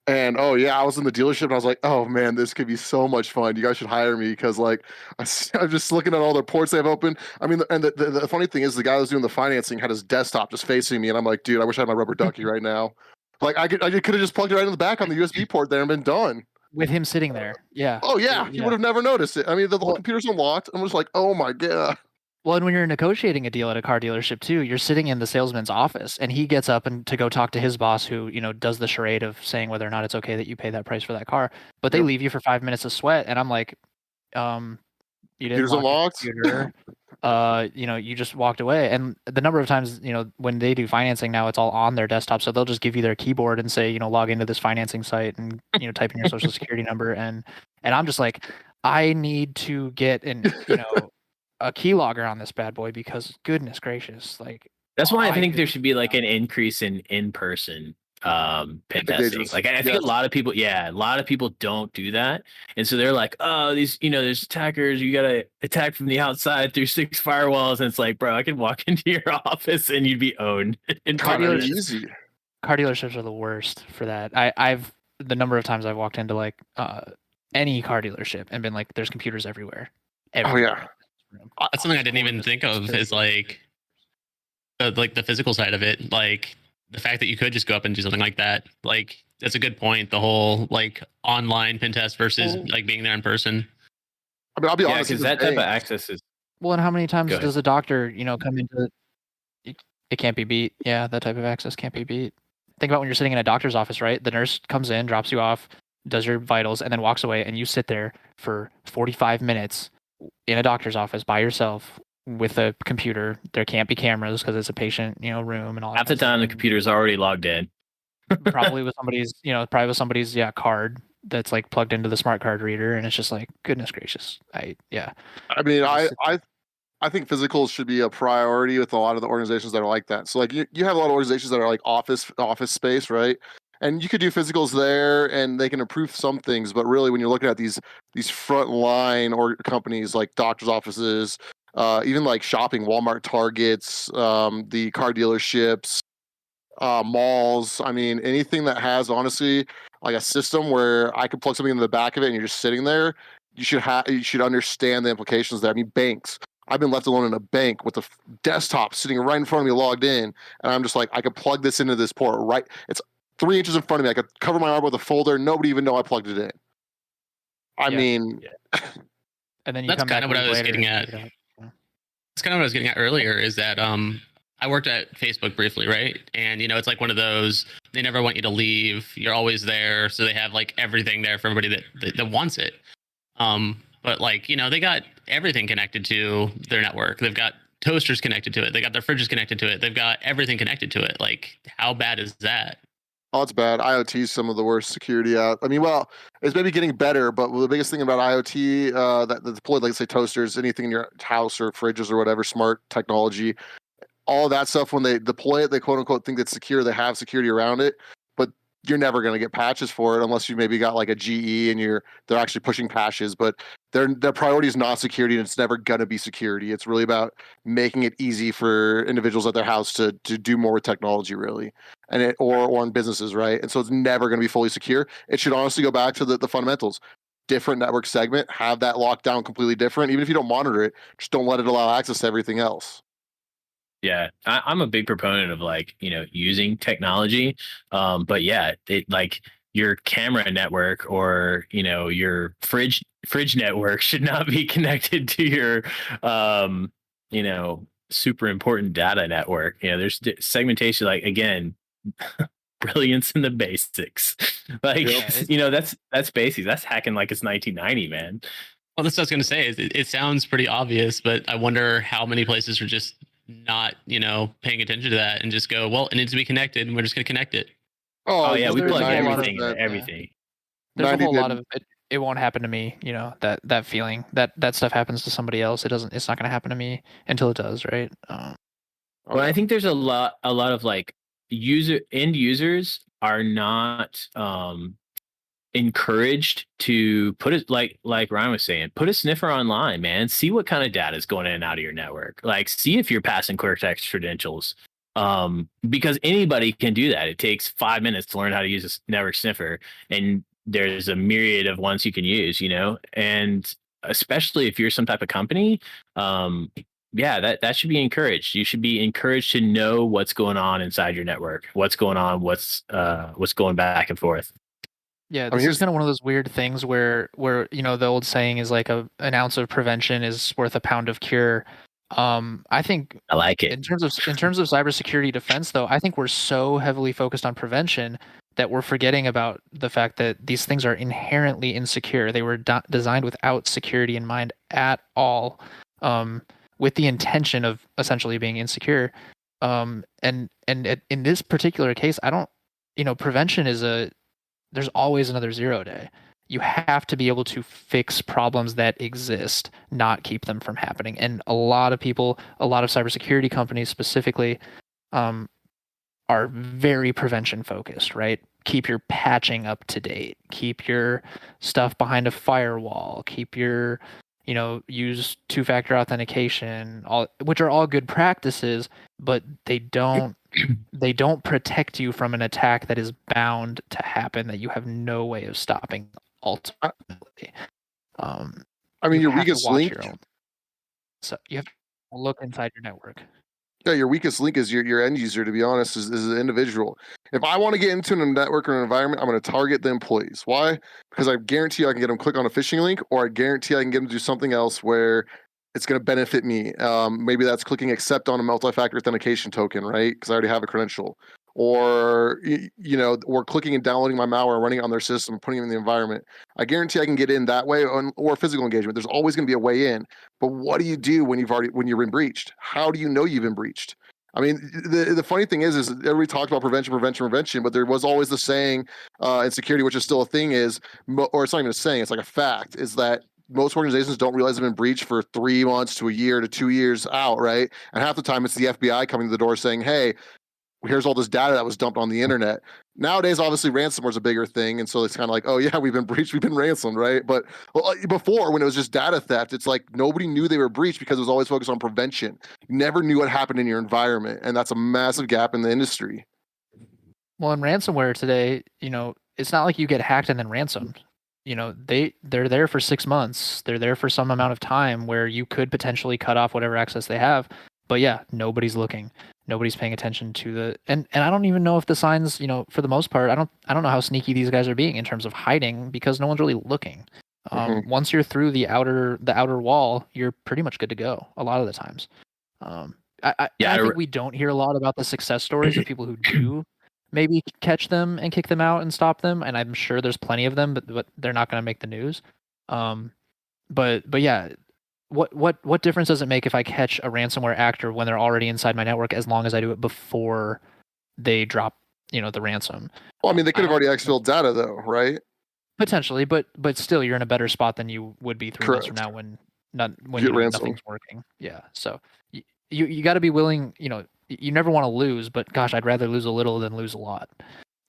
And oh yeah, I was in the dealership and I was like, oh man, this could be so much fun. You guys should hire me because like I'm just looking at all their ports they have open. I mean, and the funny thing is the guy that was doing the financing had his desktop just facing me, and I'm like, dude, I wish I had my rubber ducky right now. Like I could have just plugged it right in the back on the USB port there and been done. With him sitting there, yeah. Oh yeah, he would have never noticed it. I mean, the whole computer's unlocked. I'm just like, oh my god. Well, and when you're negotiating a deal at a car dealership too, you're sitting in the salesman's office, and he gets up and to go talk to his boss, who does the charade of saying whether or not it's okay that you pay that price for that car. But they leave you for 5 minutes of sweat, and I'm like, you didn't lock your computer. You just walked away. And the number of times, when they do financing now, it's all on their desktop, so they'll just give you their keyboard and say, log into this financing site and type in your social security number, and I'm just like, I need to get a keylogger on this bad boy because goodness gracious, like that's why I think there should be like an increase in person pen testing. Like I think a lot of people don't do that, and so they're like, oh, these there's attackers, you gotta attack from the outside through 6 firewalls, and it's like, bro, I can walk into your office and you'd be owned. Car dealerships are the worst for that. I've the number of times I've walked into like any car dealership and been like, there's computers everywhere. Oh yeah. That's something I didn't even think of is like the physical side of it. Like the fact that you could just go up and do something like that. Like that's a good point. The whole like online pen test versus like being there in person. I mean, I'll be honest, because that type of access is. Well, and how many times does a doctor, come into it can't be beat. Yeah, that type of access can't be beat. Think about when you're sitting in a doctor's office, right? The nurse comes in, drops you off, does your vitals, and then walks away, and you sit there for 45 minutes in a doctor's office by yourself with a computer. There can't be cameras because it's a patient, room and all that. Half the time the computer's already logged in. Probably with somebody's card that's like plugged into the smart card reader, and it's just like, goodness gracious. I mean, I think physicals should be a priority with a lot of the organizations that are like that. So like you have a lot of organizations that are like office space, right? And you could do physicals there, and they can improve some things. But really, when you're looking at these frontline or companies like doctors' offices, even like shopping, Walmart, Targets, the car dealerships, malls. I mean, anything that has honestly like a system where I could plug something in the back of it, and you're just sitting there. You should understand the implications there. I mean, banks. I've been left alone in a bank with a desktop sitting right in front of me, logged in, and I'm just like, I could plug this into this port right. It's 3 inches in front of me. I could cover my arm with a folder. Nobody even know I plugged it in. I mean, and then that's kind of what I was getting at. That's kind of what I was getting at earlier. Is that I worked at Facebook briefly, right? And it's like one of those. They never want you to leave. You're always there, so they have like everything there for everybody that wants it. But like they got everything connected to their network. They've got toasters connected to it. They got their fridges connected to it. They've got everything connected to it. Like, how bad is that? Oh, it's bad. IoT is some of the worst security out. I mean, well, it's maybe getting better, but the biggest thing about IoT that deployed, like say toasters, anything in your house or fridges or whatever, smart technology, all of that stuff, when they deploy it, they quote unquote think it's secure. They have security around it, but you're never going to get patches for it unless you maybe got like a GE and they're actually pushing patches, but their priority is not security, and it's never going to be security. It's really about making it easy for individuals at their house to do more with technology, really, and or in businesses, right? And so it's never going to be fully secure. It should honestly go back to the fundamentals. Different network segment, have that locked down completely different. Even if you don't monitor it, just don't let it allow access to everything else. Yeah, I'm a big proponent of like, using technology. But yeah, it like your camera network or, your fridge network should not be connected to your, um, super important data network. There's segmentation, like, again, brilliance in the basics. Like, that's basics. That's hacking like it's 1990, man. Well, that's what I was going to say. Is it sounds pretty obvious, but I wonder how many places are just not, paying attention to that and just go, well, it needs to be connected, and we're just going to connect it. Oh yeah, we there's plug a whole lot of everything into everything. There's a whole lot of it. It won't happen to me, that feeling that stuff happens to somebody else. It's not going to happen to me until it does, right? Well, I think there's a lot of like end users are not encouraged to put it like Ryne was saying, put a sniffer online, man. See what kind of data is going in and out of your network. Like, see if you're passing clear text credentials. Because anybody can do that. It takes 5 minutes to learn how to use a network sniffer, and there's a myriad of ones you can use, and especially if you're some type of company, yeah, that should be encouraged. You should be encouraged to know what's going on inside your network, what's going on, what's going back and forth. Yeah, this is kind of one of those weird things where the old saying is like an ounce of prevention is worth a pound of cure. I think I like it. In terms of cybersecurity defense, though, I think we're so heavily focused on prevention that we're forgetting about the fact that these things are inherently insecure. They were designed without security in mind at all, with the intention of essentially being insecure. And in this particular case, I don't, prevention is there's always another 0 day. You have to be able to fix problems that exist, not keep them from happening. And a lot of people, a lot of cybersecurity companies specifically, are very prevention focused, right? Keep your patching up to date. Keep your stuff behind a firewall. Keep your, use two-factor authentication, which are all good practices, but they don't protect you from an attack that is bound to happen that you have no way of stopping ultimately. I mean, your weakest link. So you have to look inside your network. Yeah, your weakest link is your end user, to be honest, is an individual. If I want to get into a network or an environment, I'm going to target the employees. Why? Because I guarantee I can get them click on a phishing link, or I guarantee I can get them to do something else where it's going to benefit me. Maybe that's clicking accept on a multi-factor authentication token, right? Because I already have a credential. Or, or clicking and downloading my malware, running it on their system, putting it in the environment. I guarantee I can get in that way, or physical engagement. There's always going to be a way in. But what do you do when you've been breached? How do you know you've been breached? I mean, the funny thing is everybody talks about prevention, but there was always the saying in security, which is still a thing, or it's not even a saying, it's like a fact, is that most organizations don't realize they've been breached for 3 months to a year to 2 years out, right? And half the time it's the FBI coming to the door saying, hey, here's all this data that was dumped on the internet. Nowadays, obviously, ransomware is a bigger thing, and so it's kind of like, oh yeah, we've been breached, we've been ransomed, right? But before, when it was just data theft, it's like nobody knew they were breached because it was always focused on prevention. You never knew what happened in your environment, and that's a massive gap in the industry. Well, in ransomware today, it's not like you get hacked and then ransomed. They're there for 6 months. They're there for some amount of time where you could potentially cut off whatever access they have. But yeah, nobody's looking. Nobody's paying attention to and I don't even know if the signs, for the most part, I don't know how sneaky these guys are being in terms of hiding because no one's really looking. Once you're through the outer wall, you're pretty much good to go a lot of the times. I think we don't hear a lot about the success stories of people who do maybe catch them and kick them out and stop them, and I'm sure there's plenty of them, but they're not going to make the news. But yeah. What difference does it make if I catch a ransomware actor when they're already inside my network, as long as I do it before they drop, the ransom? Well, I mean, they could have already exfilled data, though, right? Potentially, but still, you're in a better spot than you would be 3 months from now when nothing's working. Yeah, so you got to be willing. You never want to lose, but gosh, I'd rather lose a little than lose a lot.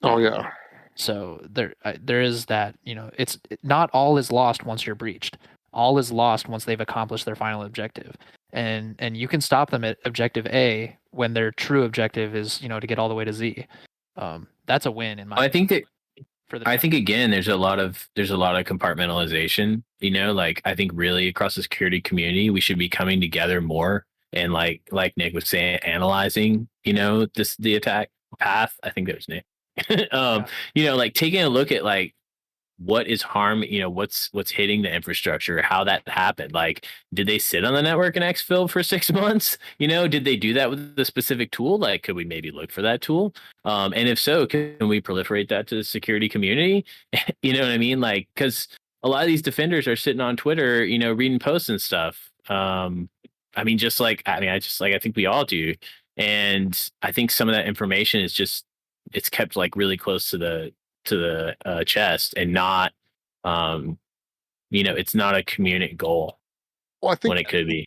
Oh yeah. So there is that, it's not all is lost once you're breached. All is lost once they've accomplished their final objective. And you can stop them at objective A when their true objective is, to get all the way to Z. That's a win in my I think that for the I think again, there's a lot of compartmentalization. Like I think really across the security community, we should be coming together more and like Nick was saying, analyzing the attack path. I think that was Nick. Like taking a look at like what is harm, what's hitting the infrastructure, how that happened. Like, did they sit on the network in exfil for 6 months? Did they do that with a specific tool? Like, could we maybe look for that tool? And if so, can we proliferate that to the security community? You know what I mean? Like, because a lot of these defenders are sitting on Twitter, reading posts and stuff. I think we all do. And I think some of that information is just, it's kept like really close to the chest and not it's not a community goal. Well, I think when it could be.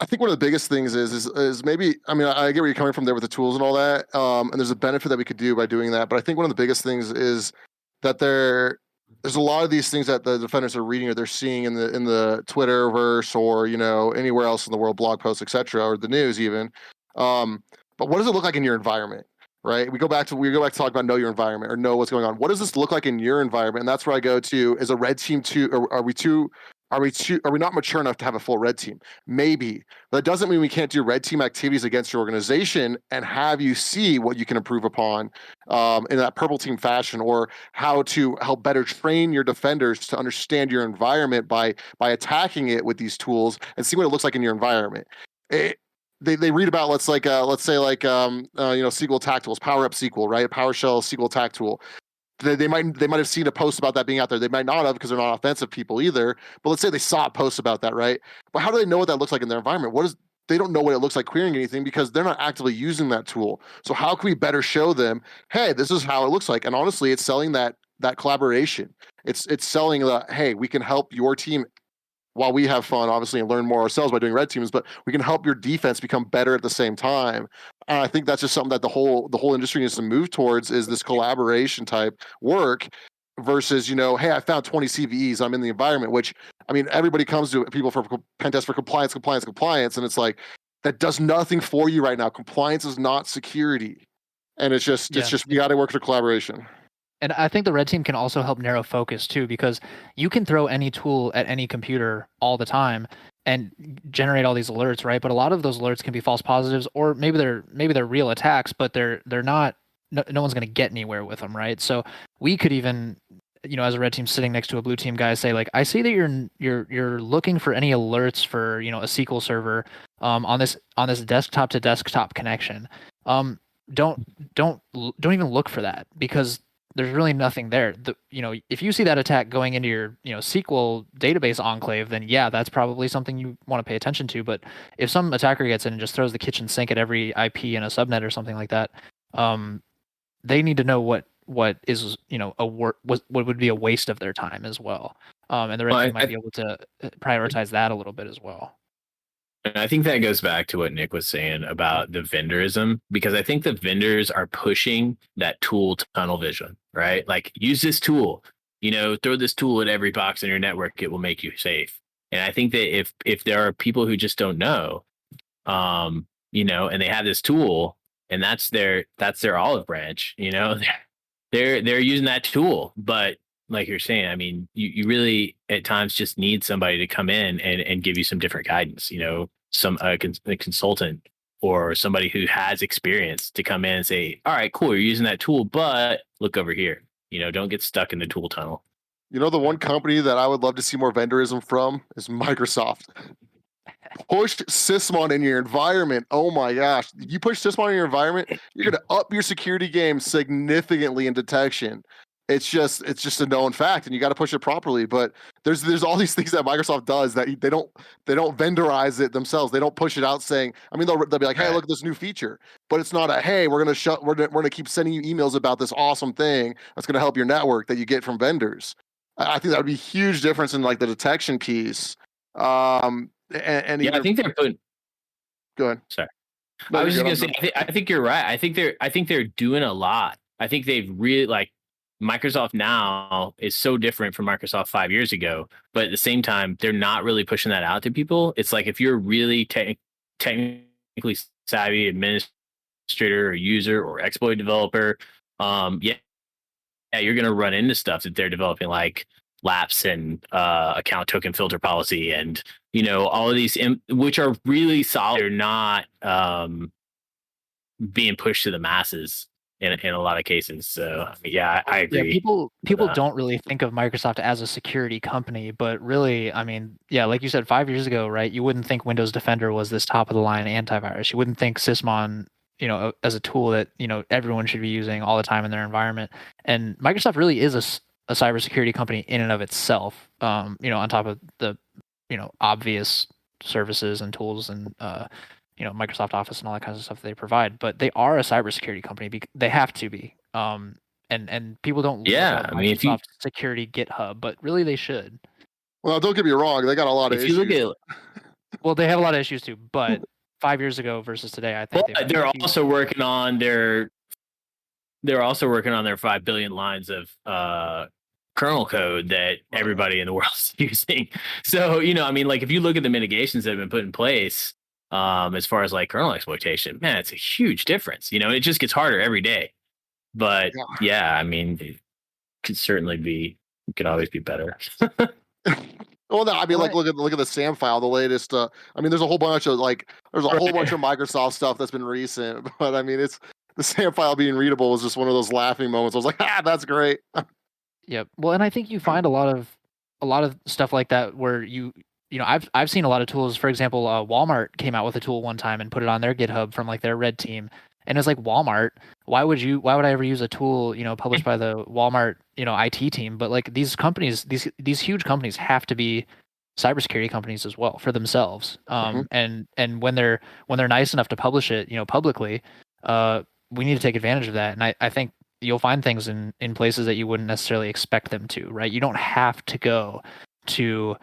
I think one of the biggest things is maybe, I mean, I get where you're coming from there with the tools and all that, and there's a benefit that we could do by doing that, but I think one of the biggest things is that there's a lot of these things that the defenders are reading or they're seeing in the Twitterverse or anywhere else in the world, blog posts, etc., or the news even. But what does it look like in your environment? Right? We go back to talk about know your environment or know what's going on. What does this look like in your environment? And that's where I go to, is a red team too, or are we not mature enough to have a full red team? Maybe. But that doesn't mean we can't do red team activities against your organization and have you see what you can improve upon in that purple team fashion, or how to help better train your defenders to understand your environment by attacking it with these tools and see what it looks like in your environment. They read about let's say SQL attack tools, Power Up SQL, right? PowerShell SQL attack tool. They might have seen a post about that being out there. They might not have, because they're not offensive people either. But let's say they saw a post about that, right? But how do they know what that looks like in their environment? They don't know what it looks like querying anything because they're not actively using that tool. So how can we better show them, hey, this is how it looks like? And honestly, it's selling that collaboration. It's selling the, hey, we can help your team while we have fun, obviously, and learn more ourselves by doing red teams, but we can help your defense become better at the same time. And I think that's just something that the whole industry needs to move towards, is this collaboration type work versus, hey, I found 20 CVEs, I'm in the environment, which, I mean, everybody comes to people for pen test for compliance. And it's like, that does nothing for you right now. Compliance is not security. And it's just, we got to work for collaboration. And I think the red team can also help narrow focus too, because you can throw any tool at any computer all the time and generate all these alerts, right? But a lot of those alerts can be false positives, or maybe they're real attacks, but they're not. No one's going to get anywhere with them, right? So we could even, as a red team sitting next to a blue team guy, say like, I see that you're looking for any alerts for a SQL server on this desktop to desktop connection. Don't even look for that, because there's really nothing there. If you see that attack going into your, SQL database enclave, then yeah, that's probably something you want to pay attention to. But if some attacker gets in and just throws the kitchen sink at every IP in a subnet or something like that, they need to know what is, what would be a waste of their time as well. And the red team might be able to prioritize that a little bit as well. And I think that goes back to what Nick was saying about the vendorism, because I think the vendors are pushing that tool tunnel vision, right? Like, use this tool, throw this tool at every box in your network, it will make you safe. And I think that if there are people who just don't know, and they have this tool and that's their olive branch, they're using that tool. But like you're saying, I mean, you really at times just need somebody to come in and give you some different guidance, a consultant or somebody who has experience to come in and say, all right, cool, you're using that tool, but look over here, don't get stuck in the tool tunnel. The one company that I would love to see more vendorism from is Microsoft. Push Sysmon in your environment. Oh my gosh. You push Sysmon in your environment, you're going to up your security game significantly in detection. It's just a known fact, and you got to push it properly. But there's all these things that Microsoft does that they don't vendorize it themselves. They don't push it out saying, I mean, they'll be like, hey, look at this new feature, but it's not a, hey, we're gonna keep sending you emails about this awesome thing that's gonna help your network that you get from vendors. I think that would be a huge difference in like the detection piece. And yeah, I think they're putting. Go ahead. Sorry, no, I was just gonna say, I think you're right. I think they're doing a lot. I think they've really Microsoft now is so different from Microsoft 5 years ago, but at the same time, they're not really pushing that out to people. It's like if you're really technically savvy administrator or user or exploit developer, yeah, you're going to run into stuff that they're developing, like lapse and account token filter policy, and all of these, which are really solid. They're not being pushed to the masses in a lot of cases. So yeah, I agree. Yeah, people don't really think of Microsoft as a security company, but really, I mean, yeah, like you said, 5 years ago, right? You wouldn't think Windows Defender was this top of the line antivirus. You wouldn't think Sysmon, as a tool that everyone should be using all the time in their environment. And Microsoft really is a cybersecurity company in and of itself. On top of the obvious services and tools and Microsoft Office and all that kinds of stuff they provide, but they are a cybersecurity company. They have to be. And people don't look at Microsoft security GitHub, but really they should. Well, don't get me wrong, they got a lot of issues. Well, they have a lot of issues too, but 5 years ago versus today, I think they're also working on their 5 billion lines of kernel code that everybody in the world is using. So, like if you look at the mitigations that have been put in place, as far as like kernel exploitation, man, it's a huge difference. It just gets harder every day. But yeah, I mean, it could always be better. Well, no, I mean, like look at the SAM file, the latest. I mean, there's a whole bunch of whole bunch of Microsoft stuff that's been recent, but I mean, it's the SAM file being readable was just one of those laughing moments. I was like, that's great. Yep. Well, and I think you find a lot of stuff like that where I've seen a lot of tools. For example, Walmart came out with a tool one time and put it on their GitHub from like their red team. And it's like, Walmart, why would I ever use a tool, published by the Walmart, IT team? But like these companies, these huge companies have to be cybersecurity companies as well for themselves. And when they're nice enough to publish it, publicly, we need to take advantage of that. And I think you'll find things in places that you wouldn't necessarily expect them to, right? You don't have to go to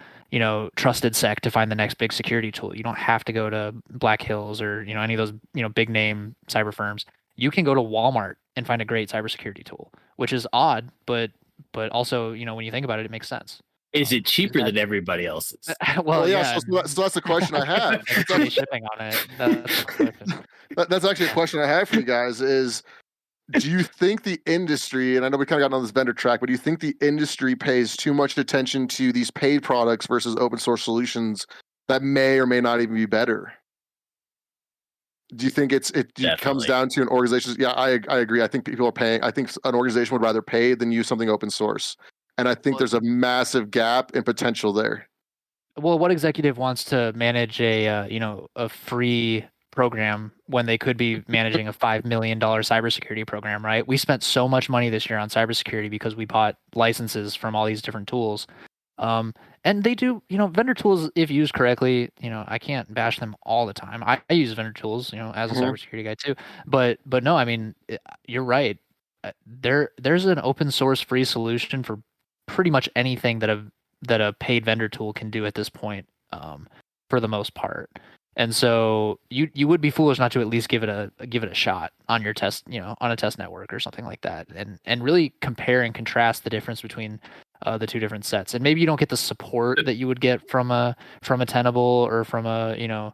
Trusted Sec to find the next big security tool. You don't have to go to Black Hills or any of those big name cyber firms. You can go to Walmart and find a great cybersecurity tool, which is odd, but also when you think about it, it makes sense. Is it cheaper than everybody else's? Well, yeah. So that's the question I have. Shipping on it. That's actually a question I have for you guys. Is do you think the industry, and I know we kind of got on this vendor track, but do you think the industry pays too much attention to these paid products versus open source solutions that may or may not even be better? Do you think it comes down to an organization? Yeah, I agree. I think people are paying. I think an organization would rather pay than use something open source. And I think there's a massive gap in potential there. Well, what executive wants to manage a free program when they could be managing a $5 million cybersecurity program, right? We spent so much money this year on cybersecurity because we bought licenses from all these different tools. And they do, vendor tools, if used correctly, I can't bash them all the time. I use vendor tools, as a cybersecurity guy too. But no, I mean, you're right. There's an open source free solution for pretty much anything that a paid vendor tool can do at this point, for the most part. And so you would be foolish not to at least give it a shot on your test, on a test network or something like that, and really compare and contrast the difference between the two different sets. And maybe you don't get the support that you would get from a Tenable or from a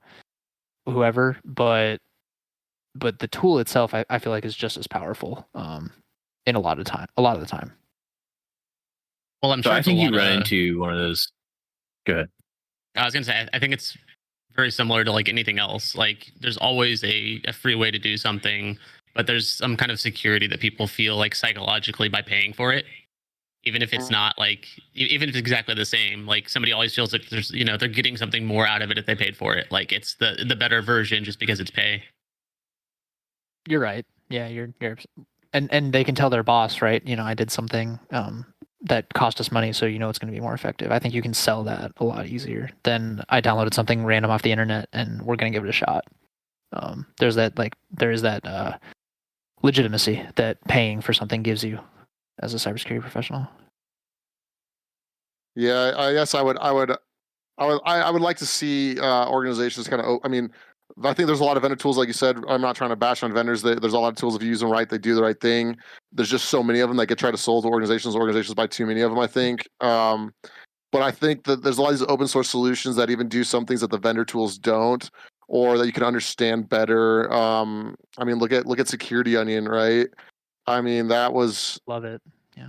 whoever, but the tool itself, I feel like, is just as powerful in a lot of the time. Well, I'm sure I think you run into one of those. Go ahead. I was gonna say, I think it's very similar to like anything else. Like there's always a free way to do something, but there's some kind of security that people feel like psychologically by paying for it, even if it's not like, even if it's exactly the same. Like somebody always feels like there's they're getting something more out of it if they paid for it. Like it's the better version just because it's pay. You're right. Yeah, you're and they can tell their boss, right? I did something that cost us money, so it's going to be more effective. I think you can sell that a lot easier than I downloaded something random off the internet and we're going to give it a shot. There is that legitimacy that paying for something gives you as a cybersecurity professional. Yeah, I guess I would like to see organizations kind of. I mean, I think there's a lot of vendor tools, like you said. I'm not trying to bash on vendors. There's a lot of tools if you use them right, they do the right thing. There's just so many of them that get tried to sold to organizations. Organizations buy too many of them, I think. But I think that there's a lot of these open source solutions that even do some things that the vendor tools don't, or that you can understand better. I mean, look at Security Onion, right? I mean, that was Love it.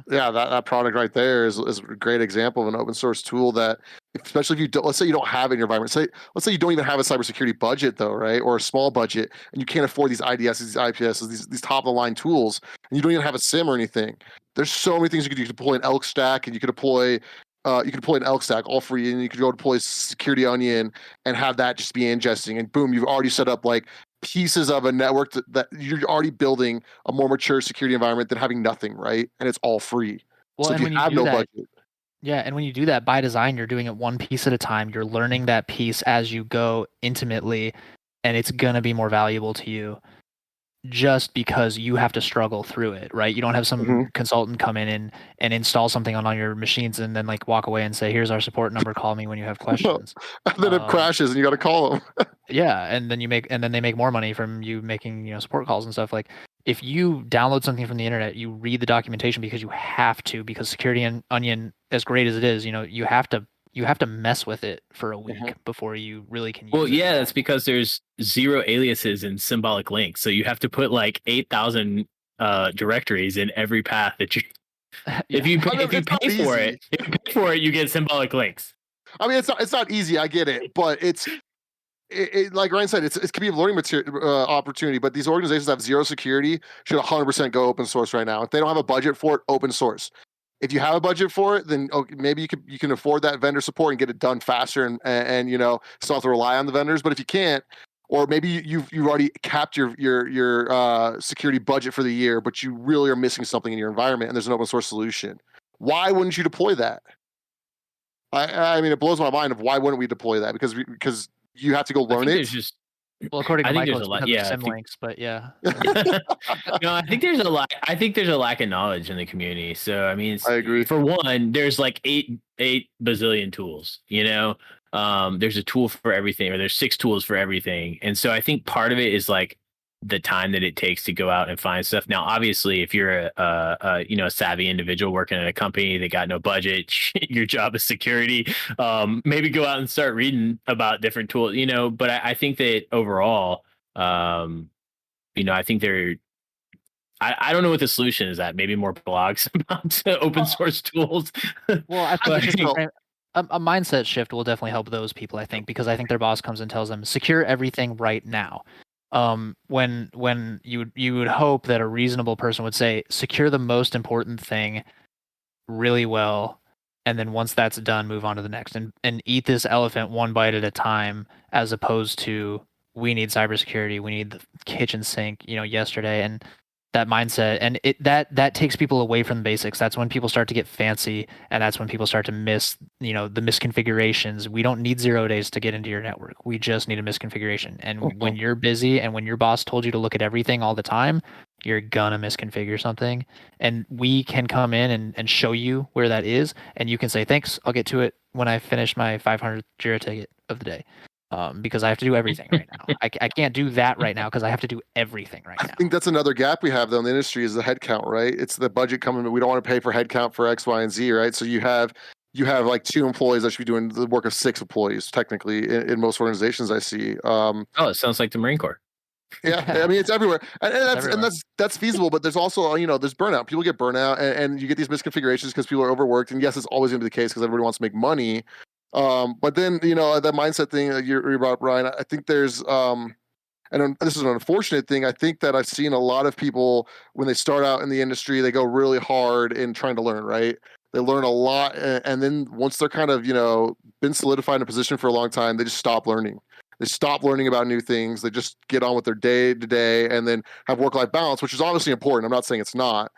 yeah, that product right there is a great example of an open source tool that, especially if you don't, let's say you don't have it in your environment. Let's say you don't even have a cybersecurity budget though, right? Or a small budget, and you can't afford these IDSs, these IPSs, these top of the line tools, and you don't even have a SIM or anything. There's so many things you could do. You could deploy an elk stack, and you could deploy an elk stack all free, and you could go deploy Security Onion and have that just be ingesting, and boom, you've already set up like pieces of a network that you're already building a more mature security environment than having nothing, right? And it's all free. Well, So if and you when you have do no that, budget, yeah, and when you do that by design, you're doing it one piece at a time. You're learning that piece as you go intimately, and it's gonna be more valuable to you just because you have to struggle through it, right? You don't have some Mhm. consultant come in and install something on all your machines and then like walk away and say, "Here's our support number. Call me when you have questions." and then it Um, crashes and you got to call them. yeah, and then they make more money from you making, support calls and stuff. Like if you download something from the internet, you read the documentation because you have to, because Security Onion, as great as it is, you have to mess with it for a week before you really can Well, use it. yeah, that's because there's 0 aliases and symbolic links. So you have to put like 8,000 directories in every path that you. If you I mean, if you it's not pay for easy. it, if you pay for it, you get symbolic links. I mean, it's not easy. I get it, but like Ryan said, it can be a learning opportunity. But these organizations that have zero security should 100% go open source right now. If they don't have a budget for it, open source. If you have a budget for it, then maybe you can afford that vendor support and get it done faster, and still have to rely on the vendors. But if you can't, or maybe you've already capped your security budget for the year, but you really are missing something in your environment, and there's an open source solution. Why wouldn't you deploy that? I mean, it blows my mind of why wouldn't we deploy that? Because you have to go I learn think it. there's just. Well, according to I think Michael, there's a it's lot. because of Yeah, I sim think. links, but yeah. No, I think there's a lack. I think there's a lack of knowledge in the community. So I mean, I agree. for one, there's like eight bazillion tools. There's a tool for everything, or there's 6 tools for everything, and so I think part of it is like the time that it takes to go out and find stuff. Now, obviously, if you're a savvy individual working at a company that got no budget, your job is security. Maybe go out and start reading about different tools. But I think that overall. I think I don't know what the solution is at. Maybe more blogs about open source tools. Well, I think But- it's just a mindset shift will definitely help those people, I think, because I think their boss comes and tells them, secure everything right now. When you would hope that a reasonable person would say, secure the most important thing really well, and then once that's done, move on to the next, and eat this elephant one bite at a time, as opposed to, we need cybersecurity, we need the kitchen sink, yesterday, and that mindset, and that takes people away from the basics. That's when people start to get fancy, and that's when people start to miss, the misconfigurations. We don't need 0 days to get into your network. We just need a misconfiguration. And when you're busy and when your boss told you to look at everything all the time, you're gonna misconfigure something. And we can come in and show you where that is, and you can say, thanks, I'll get to it when I finish my 500th Jira ticket of the day. Because I have to do everything right now. I can't do that right now because I have to do everything right I now. think that's another gap we have though in the industry is the headcount, right? It's the budget coming. We don't want to pay for headcount for X, Y, and Z, right? So you have like 2 employees that should be doing the work of 6 employees, technically, in most organizations I see. it sounds like the Marine Corps. Yeah, I mean it's everywhere, Everywhere. and that's feasible. But there's also there's burnout. People get burnout, and you get these misconfigurations because people are overworked. And yes, it's always going to be the case because everybody wants to make money. But then that mindset thing that you brought up, Ryan. I think there's and this is an unfortunate thing. I think that I've seen a lot of people when they start out in the industry, they go really hard in trying to learn. Right, they learn a lot, and then once they're kind of been solidified in a position for a long time, they just stop learning. They stop learning about new things. They just get on with their day to day and then have work-life balance, which is obviously important. I'm not saying it's not,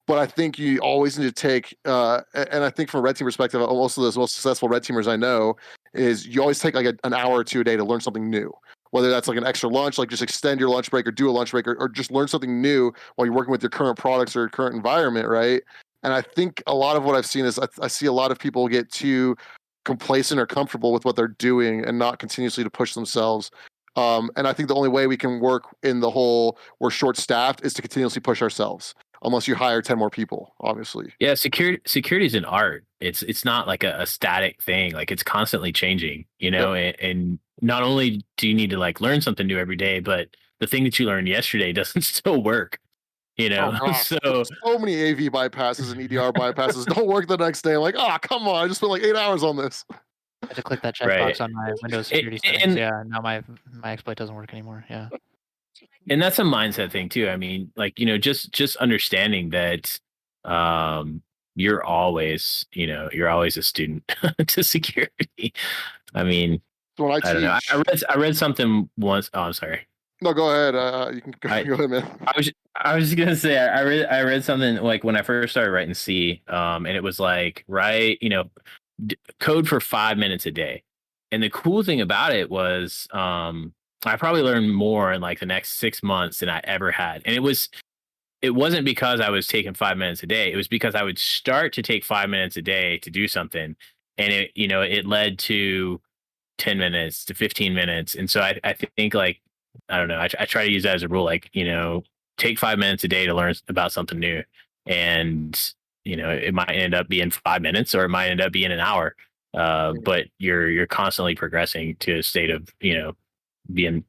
but I think you always need to take, and I think from a red team perspective, most of the most successful red teamers I know is you always take like an hour or 2 a day to learn something new. Whether that's like an extra lunch, like just extend your lunch break or do a lunch break or just learn something new while you're working with your current products or your current environment, right? And I think a lot of what I've seen is I see a lot of people get too complacent or comfortable with what they're doing and not continuously to push themselves. And I think the only way we can work in the whole we're short staffed is to continuously push ourselves, unless you hire 10 more people, obviously. Yeah, security is an art. It's not like a static thing. Like it's constantly changing, you know, and not only do you need to like learn something new every day, but the thing that you learned yesterday doesn't still work, you Oh know. gosh, So so many AV bypasses and EDR bypasses don't work the next day. I'm like, oh come on, I just spent like 8 hours on this. I had to click that right. checkbox on my Windows security settings. And Yeah, now my exploit doesn't work anymore. Yeah. and that's a mindset thing too. I mean, like, you know, just understanding that you're always a student to security. I mean, So when I I don't know. teach, I read something once. Oh, I'm sorry. no, go ahead. You can go, I- go ahead, man. I was just gonna say I read something like when I first started writing C, and it was like write, you know, code for 5 minutes a day. And the cool thing about it was I probably learned more in like the next 6 months than I ever had. And it wasn't because I was taking 5 minutes a day. It was because I would start to take 5 minutes a day to do something. And it led to 10 minutes to 15 minutes. And so I think like, I don't know, I try to use that as a rule, like, you know, take 5 minutes a day to learn about something new. And, you know, it might end up being 5 minutes or it might end up being an hour. But you're constantly progressing to a state of, you know, being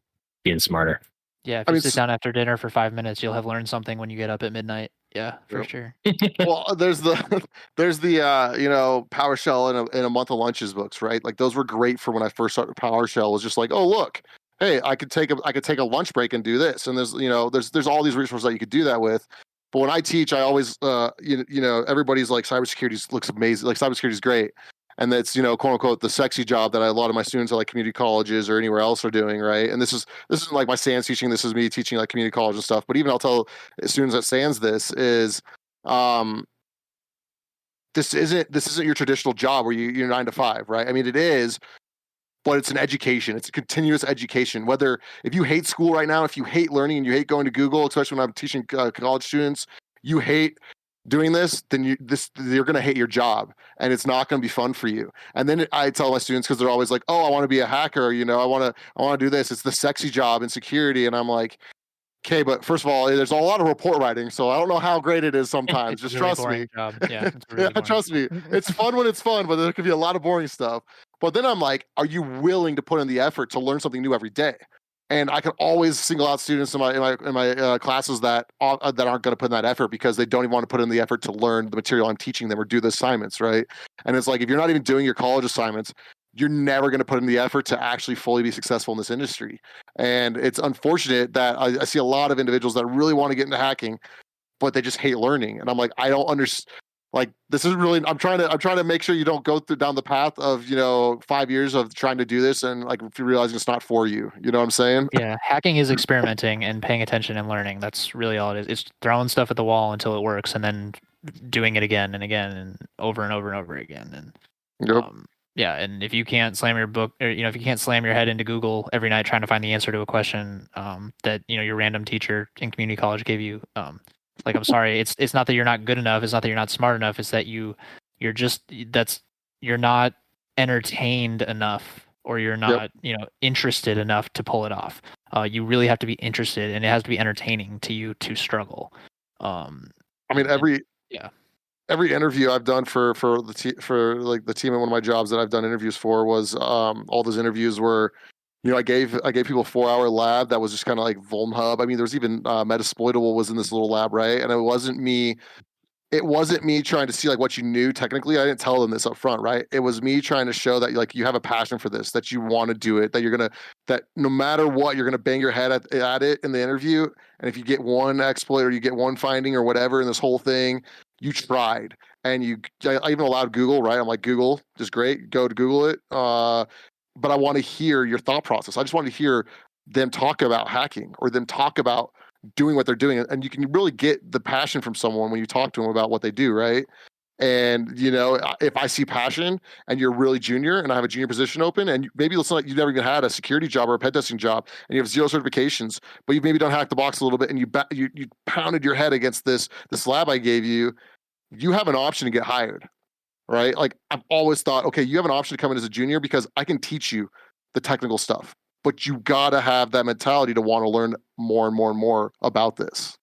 smarter. Yeah, if you sit down after dinner for 5 minutes, you'll have learned something when you get up at midnight. Yeah, for sure. Well, there's the you know, PowerShell in a month of lunches books, right? Like those were great for when I first started PowerShell. It was just like, oh look, hey, I could take a lunch break and do this. And there's all these resources that you could do that with. But when I teach, I always you know, everybody's like cybersecurity looks amazing, like cybersecurity is great. And that's, you know, quote unquote, the sexy job that a lot of my students at like community colleges or anywhere else are doing, right? And this isn't like my SANS teaching. This is me teaching like community college and stuff. But even I'll tell students at SANS this is, this isn't your traditional job where you're 9 to 5, right? I mean, it is, but it's an education. It's a continuous education. Whether if you hate school right now, if you hate learning and you hate going to Google, especially when I'm teaching college students, you hate doing this, then you're going to hate your job and it's not going to be fun for you. And then I tell my students, because they're always like, oh, I want to be a hacker, you know, I want to do this, it's the sexy job in security. And I'm like, okay, but first of all, there's a lot of report writing, so I don't know how great it is sometimes. Just really trust me. job. Yeah, really trust me. It's fun when it's fun, but there could be a lot of boring stuff. But then I'm like, are you willing to put in the effort to learn something new every day? And I can always single out students in my classes that aren't going to put in that effort because they don't even want to put in the effort to learn the material I'm teaching them or do the assignments, right? And it's like, if you're not even doing your college assignments, you're never going to put in the effort to actually fully be successful in this industry. And it's unfortunate that I see a lot of individuals that really want to get into hacking, but they just hate learning. And I'm like, I don't understand. Like, this is really, I'm trying to make sure you don't go down the path of, you know, 5 years of trying to do this and like if you're realizing it's not for you. You know what I'm saying? Yeah, hacking is experimenting and paying attention and learning. That's really all it is. It's throwing stuff at the wall until it works and then doing it again and again and over and over again. And Yep. yeah, and if you can't slam your book, or if you can't slam your head into Google every night trying to find the answer to a question that your random teacher in community college gave you, like, I'm sorry, it's not that you're not good enough, it's not that you're not smart enough, it's that you're not entertained enough, or you're not interested enough to pull it off. You really have to be interested, and it has to be entertaining to you to struggle. I mean, every interview I've done for the team in one of my jobs that I've done interviews for was all those interviews were, I gave people a 4-hour lab that was just kind of like Vuln Hub. I mean, there was even Metasploitable was in this little lab, right? And it wasn't me trying to see like what you knew technically. I didn't tell them this up front, right? It was me trying to show that like you have a passion for this, that you want to do it, that no matter what, you're gonna bang your head at it in the interview. And if you get one exploit or you get one finding or whatever in this whole thing, you tried. And I even allowed Google, right? I'm like, Google, just great, go to Google it. But I want to hear your thought process. I just want to hear them talk about hacking or them talk about doing what they're doing. And you can really get the passion from someone when you talk to them about what they do, right? And, if I see passion and you're really junior and I have a junior position open and maybe it's not like you've never even had a security job or a pen testing job and you have 0 certifications, but you've maybe done hack the box a little bit and you pounded your head against this lab I gave you, you have an option to get hired. Right? Like I've always thought, okay, you have an option to come in as a junior because I can teach you the technical stuff. but you gotta have that mentality to want to learn more and more and more about this.